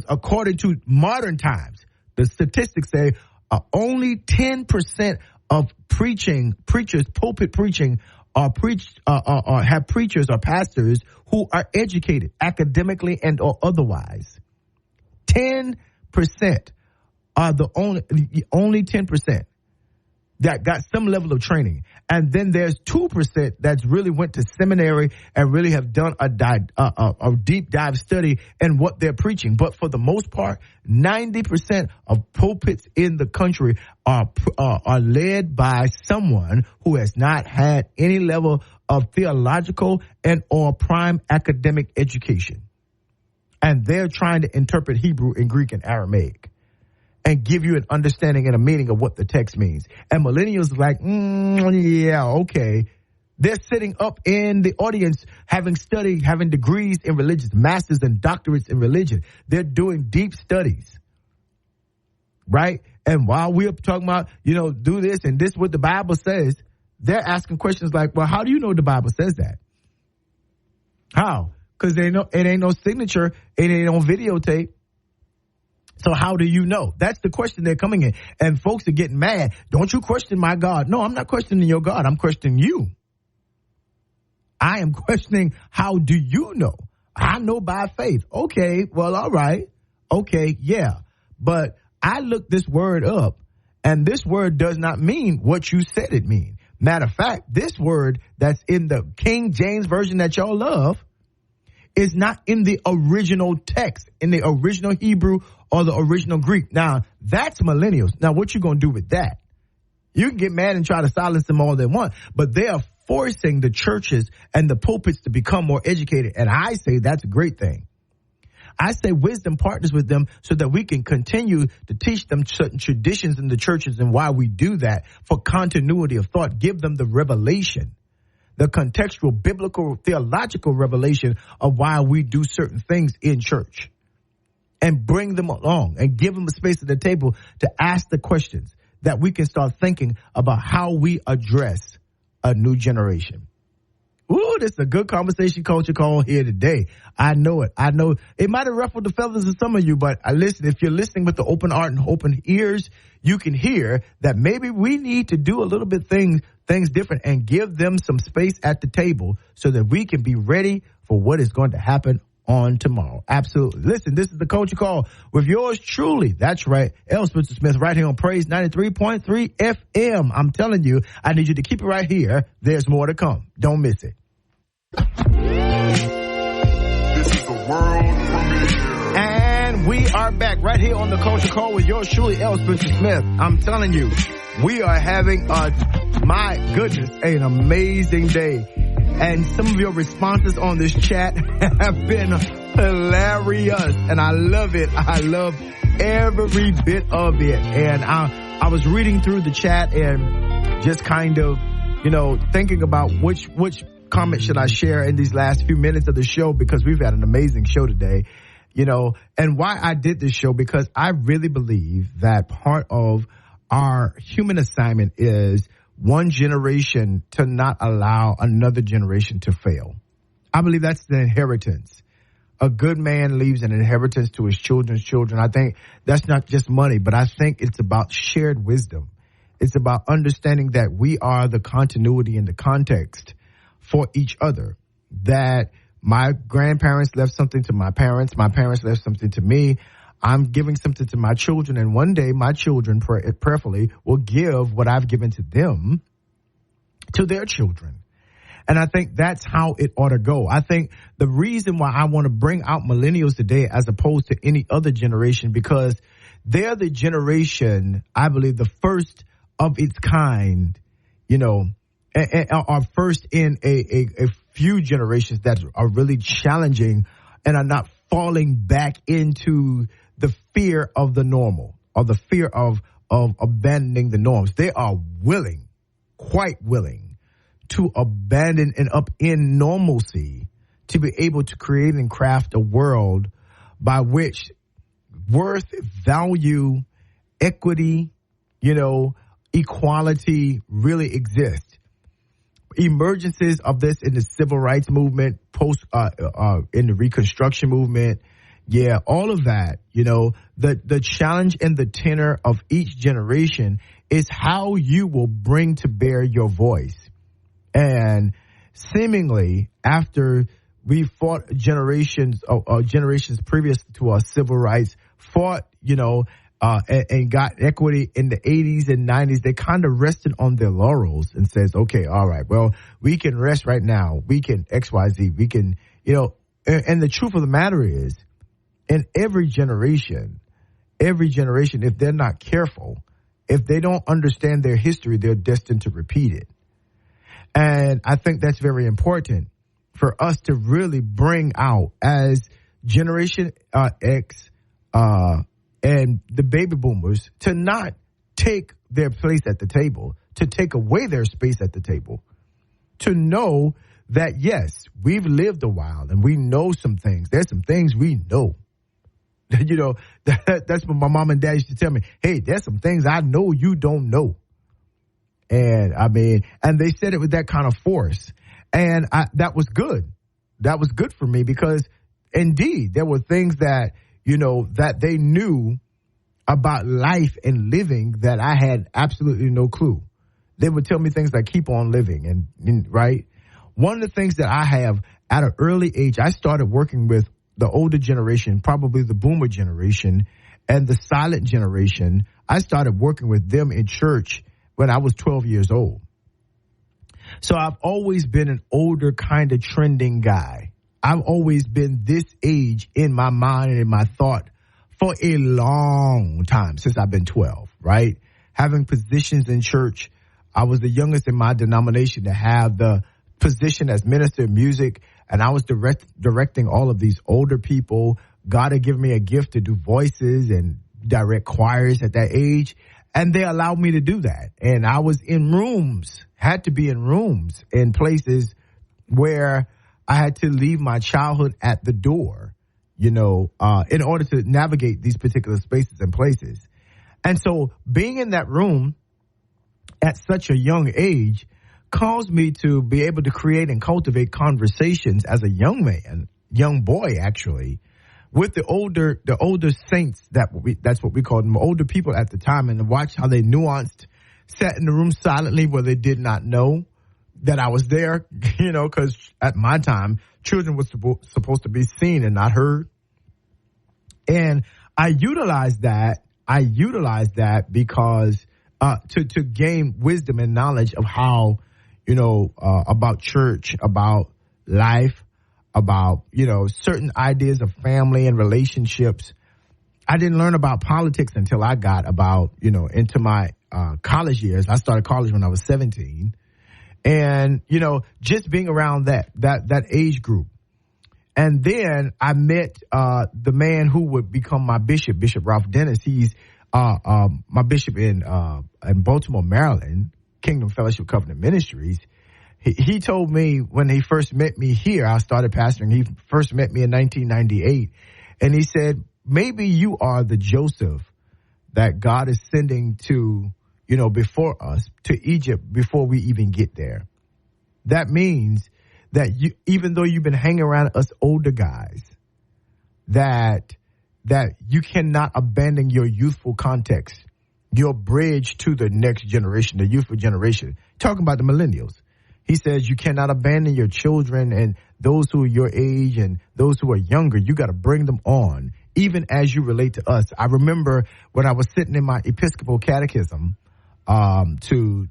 according to modern times, the statistics say only 10% of preachers, pulpit preaching, have preachers or pastors who are educated academically and or otherwise. 10% are the only 10% that got some level of training. And then there's 2% that's really went to seminary and really have done a deep dive study in what they're preaching. But for the most part, 90% of pulpits in the country are led by someone who has not had any level of theological and or prime academic education. And they're trying to interpret Hebrew and Greek and Aramaic and give you an understanding and a meaning of what the text means. And millennials are like, yeah, okay. They're sitting up in the audience having studied, having degrees in religion, masters and doctorates in religion. They're doing deep studies, right? And while we're talking about, do this and this what the Bible says, they're asking questions like, well, how do you know the Bible says that? How? Because it ain't no signature, it ain't on videotape. So how do you know? That's the question they're coming in. And folks are getting mad. Don't you question my God? No, I'm not questioning your God. I'm questioning you. I am questioning, how do you know? I know by faith. Okay, well, all right. Okay, yeah. But I looked this word up, and this word does not mean what you said it means. Matter of fact, this word that's in the King James Version that y'all love is not in the original text, in the original Hebrew or the original Greek. Now, that's millennials. Now, what you going to do with that? You can get mad and try to silence them all they want, but they are forcing the churches and the pulpits to become more educated. And I say that's a great thing. I say wisdom partners with them so that we can continue to teach them certain traditions in the churches and why we do that for continuity of thought. Give them the revelation, the contextual, biblical, theological revelation of why we do certain things in church, and bring them along and give them a space at the table to ask the questions that we can start thinking about how we address a new generation. Ooh, this is a good conversation culture call here today. I know it. I know it might have ruffled the feathers of some of you, but listen, if you're listening with the open heart and open ears, you can hear that maybe we need to do a little bit things different and give them some space at the table so that we can be ready for what is going to happen on tomorrow. Absolutely. Listen, this is the Culture Call with yours truly. That's right. L. Spencer Smith right here on Praise 93.3 FM. I'm telling you, I need you to keep it right here. There's more to come. Don't miss it.
This is the world premiere.
And we are back right here on the Culture Call with yours truly, L. Spencer Smith. I'm telling you, we are having my goodness, an amazing day. And some of your responses on this chat have been hilarious. And I love it. I love every bit of it. And I was reading through the chat and just kind of, thinking about which comment should I share in these last few minutes of the show, because we've had an amazing show today, and why I did this show, because I really believe that part of our human assignment is one generation to not allow another generation to fail. I believe that's the inheritance. A good man leaves an inheritance to his children's children. I think that's not just money, but I think it's about shared wisdom. It's about understanding that we are the continuity and the context for each other. That my grandparents left something to my parents left something to me. I'm giving something to my children, and one day my children prayerfully will give what I've given to them to their children. And I think that's how it ought to go. I think the reason why I want to bring out millennials today as opposed to any other generation, because they're the generation, I believe, the first of its kind, are first in a few generations that are really challenging and are not falling back into the fear of the normal or the fear of abandoning the norms. They are quite willing to abandon and up in normalcy to be able to create and craft a world by which worth, value, equity, equality really exist. Emergences of this in the civil rights movement, in the Reconstruction movement, all of that, the challenge and the tenor of each generation is how you will bring to bear your voice. And seemingly after we fought generations previous to our civil rights, and got equity in the 80s and 90s, they kind of rested on their laurels and says, okay, all right, well, we can rest right now. We can XYZ. We can, and the truth of the matter is, in every generation, if they're not careful, if they don't understand their history, they're destined to repeat it. And I think that's very important for us to really bring out as Generation X and the baby boomers to not take their place at the table, to take away their space at the table, to know that, yes, we've lived a while and we know some things. There's some things we know. That's what my mom and dad used to tell me. Hey, there's some things I know you don't know. And and they said it with that kind of force. And that was good. That was good for me because indeed there were things that, that they knew about life and living that I had absolutely no clue. They would tell me things like keep on living and right. One of the things that I have at an early age, I started working with the older generation, probably the boomer generation and the silent generation. I started working with them in church when I was 12 years old. So I've always been an older kind of trending guy. I've always been this age in my mind and in my thought for a long time, since I've been 12, right? Having positions in church. I was the youngest in my denomination to have the position as minister of music, and I was directing all of these older people. God had given me a gift to do voices and direct choirs at that age, and they allowed me to do that. And I was in rooms, had to be in rooms, in places where I had to leave my childhood at the door, in order to navigate these particular spaces and places. And so being in that room at such a young age caused me to be able to create and cultivate conversations as a young boy, actually, with the older saints, that's what we called them, older people at the time, and to watch how they nuanced, sat in the room silently where they did not know that I was there, because at my time, children were supposed to be seen and not heard. And I utilized that because to gain wisdom and knowledge of how, about church, about life, about, certain ideas of family and relationships. I didn't learn about politics until I got about, into my college years. I started college when I was 17. And, just being around that age group. And then I met the man who would become my bishop, Bishop Ralph Dennis. He's my bishop in Baltimore, Maryland, Kingdom Fellowship Covenant Ministries. He told me when he first met me here, I started pastoring. He first met me in 1998. And he said, maybe you are the Joseph that God is sending to, before us to Egypt before we even get there. That means that even though you've been hanging around us older guys, that you cannot abandon your youthful context, your bridge to the next generation, the youthful generation. Talking about the millennials. He says you cannot abandon your children and those who are your age and those who are younger. You got to bring them on, even as you relate to us. I remember when I was sitting in my Episcopal catechism to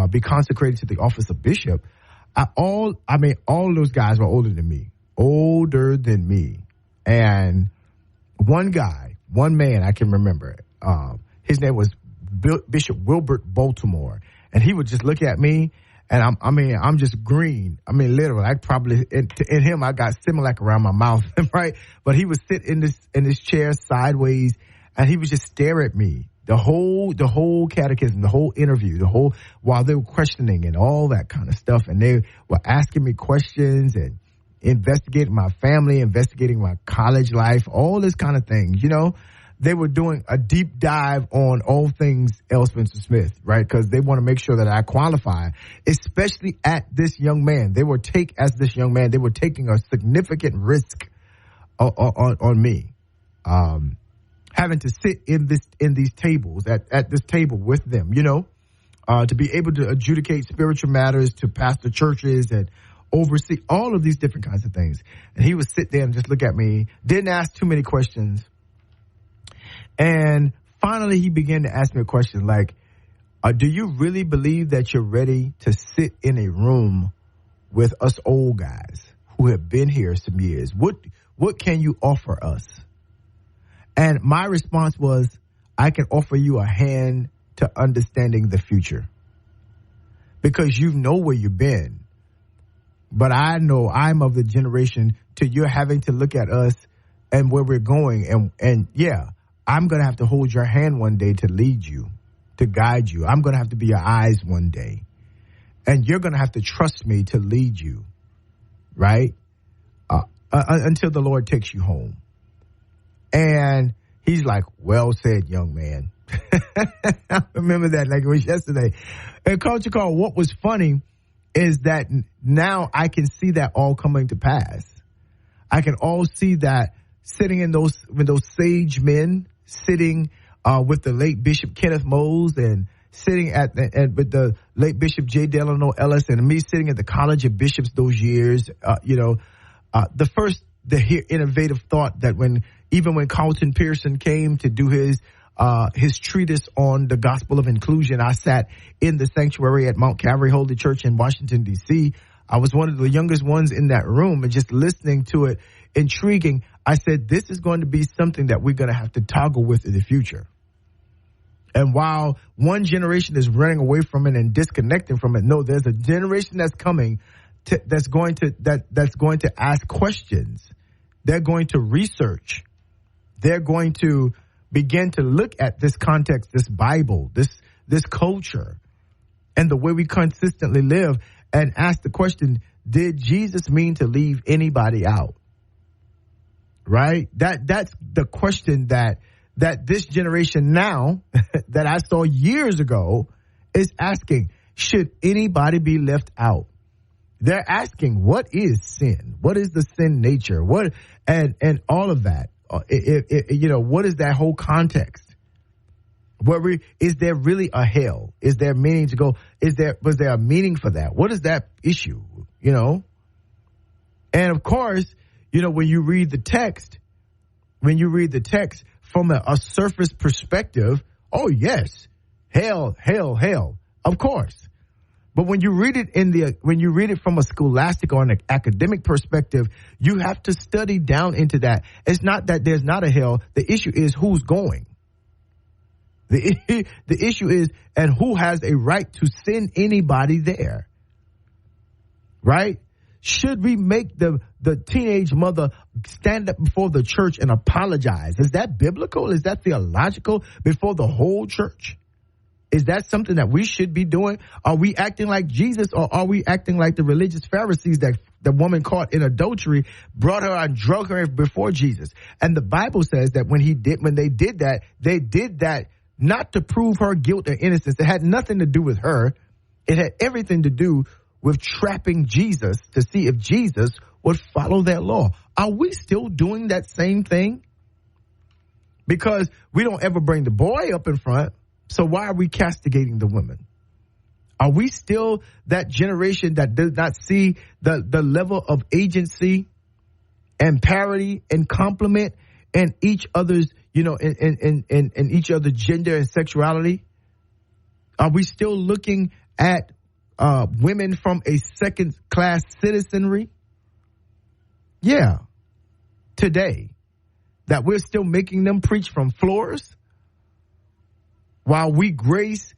be consecrated to the office of bishop. All those guys were older than me. And one man I can remember, his name was Bishop Wilbert Baltimore. And he would just look at me and I'm just green. Literally, I probably, in him, I got Similac around my mouth, right? But he would sit in this chair sideways and he would just stare at me. The whole catechism, the whole interview, while they were questioning and all that kind of stuff. And they were asking me questions and investigating my family, investigating my college life, all this kind of things, you know. They were doing a deep dive on all things L. Spencer Smith, right? Because they want to make sure that I qualify, especially at this young man. They were taking a significant risk on me, having to sit in these tables at this table with them, you know, to be able to adjudicate spiritual matters, to pastor churches and oversee all of these different kinds of things. And he would sit there and just look at me, didn't ask too many questions. And finally, he began to ask me a question like, do you really believe that you're ready to sit in a room with us old guys who have been here some years? What can you offer us? And my response was, I can offer you a hand to understanding the future. Because you know where you've been. But I know I'm of the generation to you're having to look at us and where we're going. And yeah, I'm going to have to hold your hand one day to lead you, to guide you. I'm going to have to be your eyes one day. And you're going to have to trust me to lead you, right? Until the Lord takes you home. And he's like, well said, young man. I remember that like it was yesterday. And Culture Call, what was funny is that now I can see that all coming to pass. I can all see that sitting in those sage men, sitting with the late Bishop Kenneth Mose and sitting with the late Bishop J. Delano Ellis and me sitting at the College of Bishops those years, the innovative thought that when Carlton Pearson came to do his treatise on the gospel of inclusion, I sat in the sanctuary at Mount Calvary Holy Church in Washington, D.C. I was one of the youngest ones in that room and just listening to it, intriguing. I said, this is going to be something that we're going to have to toggle with in the future. And while one generation is running away from it and disconnecting from it, no, there's a generation that's coming that's going to ask questions. They're going to research. They're going to begin to look at this context, this Bible, this culture, and the way we consistently live, and ask the question, did Jesus mean to leave anybody out? Right? That's the question that this generation now that I saw years ago is asking, should anybody be left out? They're asking, what is sin? What is the sin nature? What and all of that? What is that whole context? Is there really a hell? Is there meaning to go? Was there a meaning for that? What is that issue? You know? And of course, you know, when you read the text from a surface perspective, oh yes, hell, of course. But when you read it from a scholastic or an academic perspective, you have to study down into that. It's not that there's not a hell. The issue is who's going. The issue is, and who has a right to send anybody there, right? Should we make the teenage mother stand up before the church and apologize? Is that biblical? Is that theological before the whole church? Is that something that we should be doing? Are we acting like Jesus, or are we acting like the religious Pharisees that the woman caught in adultery brought her and drug her before Jesus? And the Bible says that when they did that not to prove her guilt or innocence. It had nothing to do with her. It had everything to do with trapping Jesus to see if Jesus would follow that law. Are we still doing that same thing? Because we don't ever bring the boy up in front. So why are we castigating the women? Are we still that generation that does not see the level of agency and parity and complement and each other's, you know, in each other's gender and sexuality? Are we still looking at women from a second-class citizenry? Yeah, today. That we're still making them preach from floors while we grace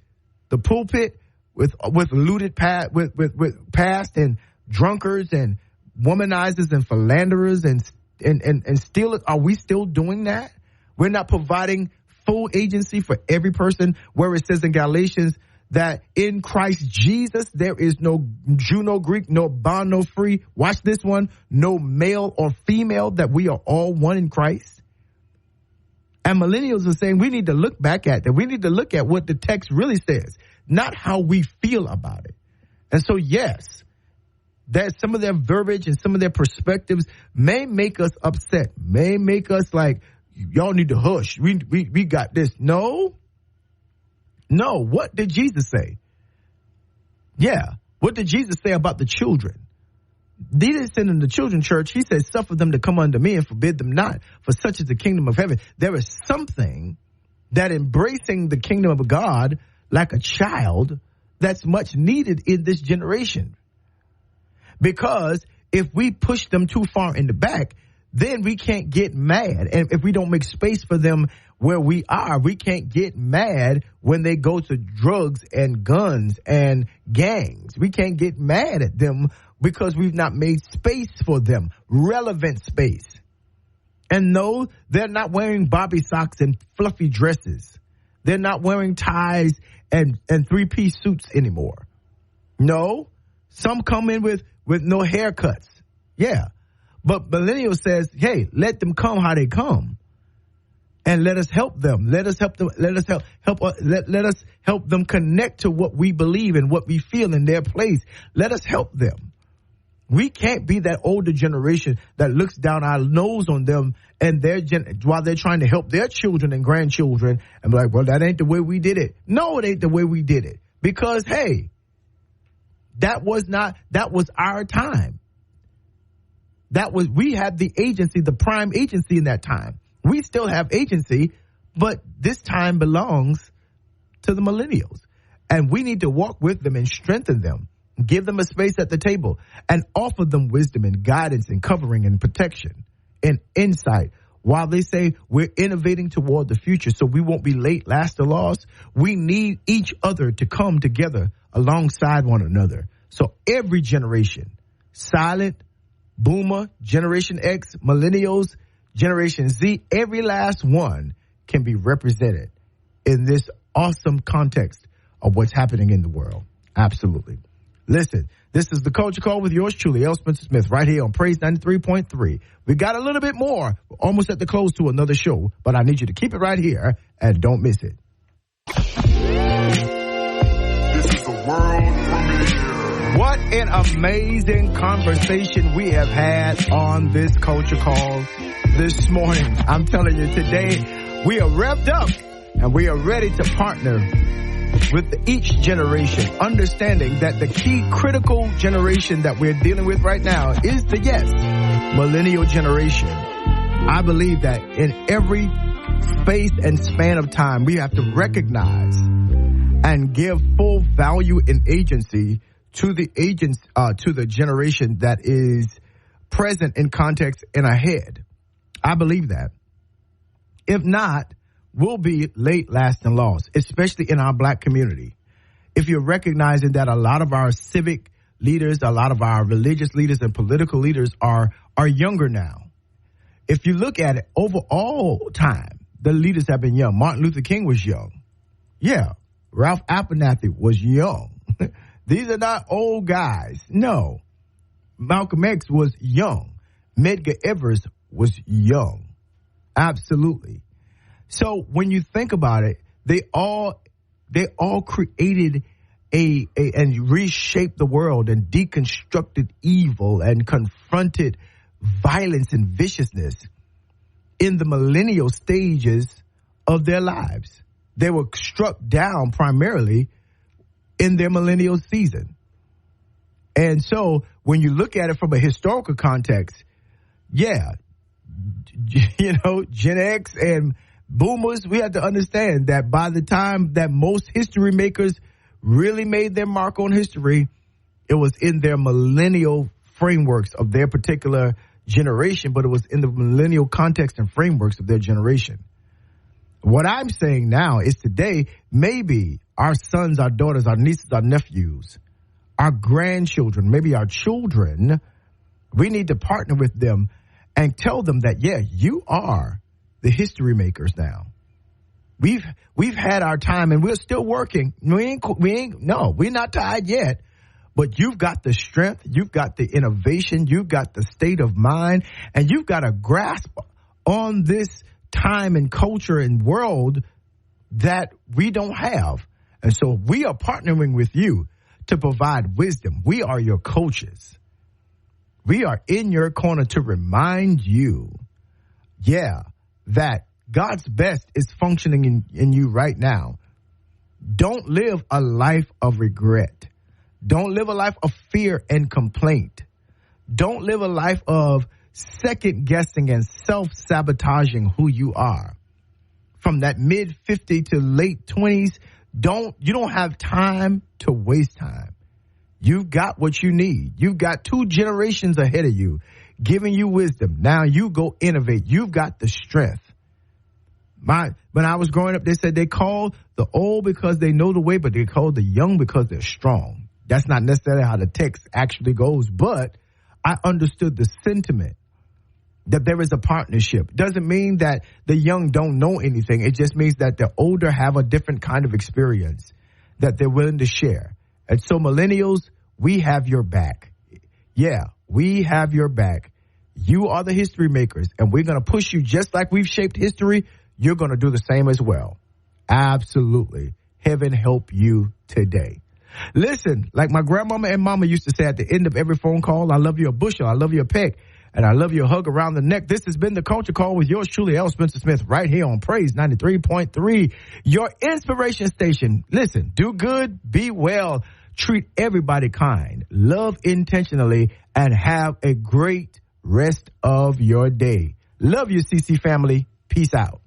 the pulpit with looted with past and drunkards and womanizers and philanderers and stealers. Are we still doing that? We're not providing full agency for every person, where it says in Galatians that in Christ Jesus, there is no Jew, no Greek, no bond, no free. Watch this one. No male or female, that we are all one in Christ. And millennials are saying we need to look back at that. We need to look at what the text really says, not how we feel about it. And so, yes, that some of their verbiage and some of their perspectives may make us upset, may make us like, y'all need to hush. We got this. No. What did Jesus say? Yeah. What did Jesus say about the children? He didn't send them to the children's church. He said, suffer them to come unto me and forbid them not, for such is the kingdom of heaven. There is something that embracing the kingdom of God like a child that's much needed in this generation. Because if we push them too far in the back, then we can't get mad. And if we don't make space for them where we are, we can't get mad when they go to drugs and guns and gangs. We can't get mad at them because we've not made space for them, relevant space. And no, they're not wearing bobby socks and fluffy dresses. They're not wearing ties and three-piece suits anymore. No, some come in with no haircuts. Yeah. But millennial says, hey, let them come how they come. And let us help them. Let us help them. Let us help them connect to what we believe and what we feel in their place. Let us help them. We can't be that older generation that looks down our nose on them and while they're trying to help their children and grandchildren and be like, well, that ain't the way we did it. No, it ain't the way we did it. Because, hey, that was our time. We had the agency, the prime agency in that time. We still have agency, but this time belongs to the millennials. And we need to walk with them and strengthen them, give them a space at the table, and offer them wisdom and guidance and covering and protection and insight. While they say we're innovating toward the future so we won't be late, last, or lost, we need each other to come together alongside one another. So every generation, silent, boomer, Generation X, millennials, Generation Z, every last one can be represented in this awesome context of what's happening in the world. Absolutely. Listen, this is the Culture Call with yours truly, L. Spencer Smith, right here on Praise 93.3. We got a little bit more. We're almost at the close to another show, but I need you to keep it right here and don't miss it.
This is the world premiere.
What an amazing conversation we have had on this Culture Call this morning. I'm telling you, today we are revved up and we are ready to partner with each generation, understanding that the key critical generation that we're dealing with right now is the millennial generation. I believe that in every space and span of time, we have to recognize and give full value and agency to the generation that is present in context and ahead. I believe that. If not, we'll be late, last, and lost, especially in our black community. If you're recognizing that a lot of our civic leaders, a lot of our religious leaders and political leaders are younger now. If you look at it over all time, the leaders have been young. Martin Luther King was young. Yeah. Ralph Abernathy was young. These are not old guys. No. Malcolm X was young. Medgar Evers was young. Absolutely. So when you think about it, they all created and reshaped the world and deconstructed evil and confronted violence and viciousness in the millennial stages of their lives. They were struck down primarily in their millennial season. And so when you look at it from a historical context, yeah, Gen X and boomers, we have to understand that by the time that most history makers really made their mark on history, it was in their millennial frameworks of their particular generation, but it was in the millennial context and frameworks of their generation. What I'm saying now is today, maybe our sons, our daughters, our nieces, our nephews, our grandchildren, maybe our children, we need to partner with them and tell them that, yeah, you are the history makers now. We've had our time, and we're still working. We're not tired yet. But you've got the strength, you've got the innovation, you've got the state of mind, and you've got a grasp on this time and culture and world that we don't have. And so we are partnering with you to provide wisdom. We are your coaches. We are in your corner to remind you, that God's best is functioning in you right now. Don't live a life of regret. Don't live a life of fear and complaint. Don't live a life of second-guessing and self-sabotaging who you are. From that mid-50s to late 20s, you don't have time to waste time. You've got what you need. You've got 2 generations ahead of you, giving you wisdom. Now you go innovate. You've got the strength. When I was growing up, they said they call the old because they know the way, but they call the young because they're strong. That's not necessarily how the text actually goes, but I understood the sentiment that there is a partnership. Doesn't mean that the young don't know anything. It just means that the older have a different kind of experience that they're willing to share. And so millennials, we have your back. Yeah, we have your back. You are the history makers, and we're going to push you just like we've shaped history. You're going to do the same as well. Absolutely. Heaven help you today. Listen, like my grandmama and mama used to say at the end of every phone call, I love you a bushel, I love you a peck, and I love you a hug around the neck. This has been the Culture Call with yours truly, L. Spencer Smith, right here on Praise 93.3, your inspiration station. Listen, do good, be well, treat everybody kind, love intentionally, and have a great rest of your day. Love you, CC family. Peace out.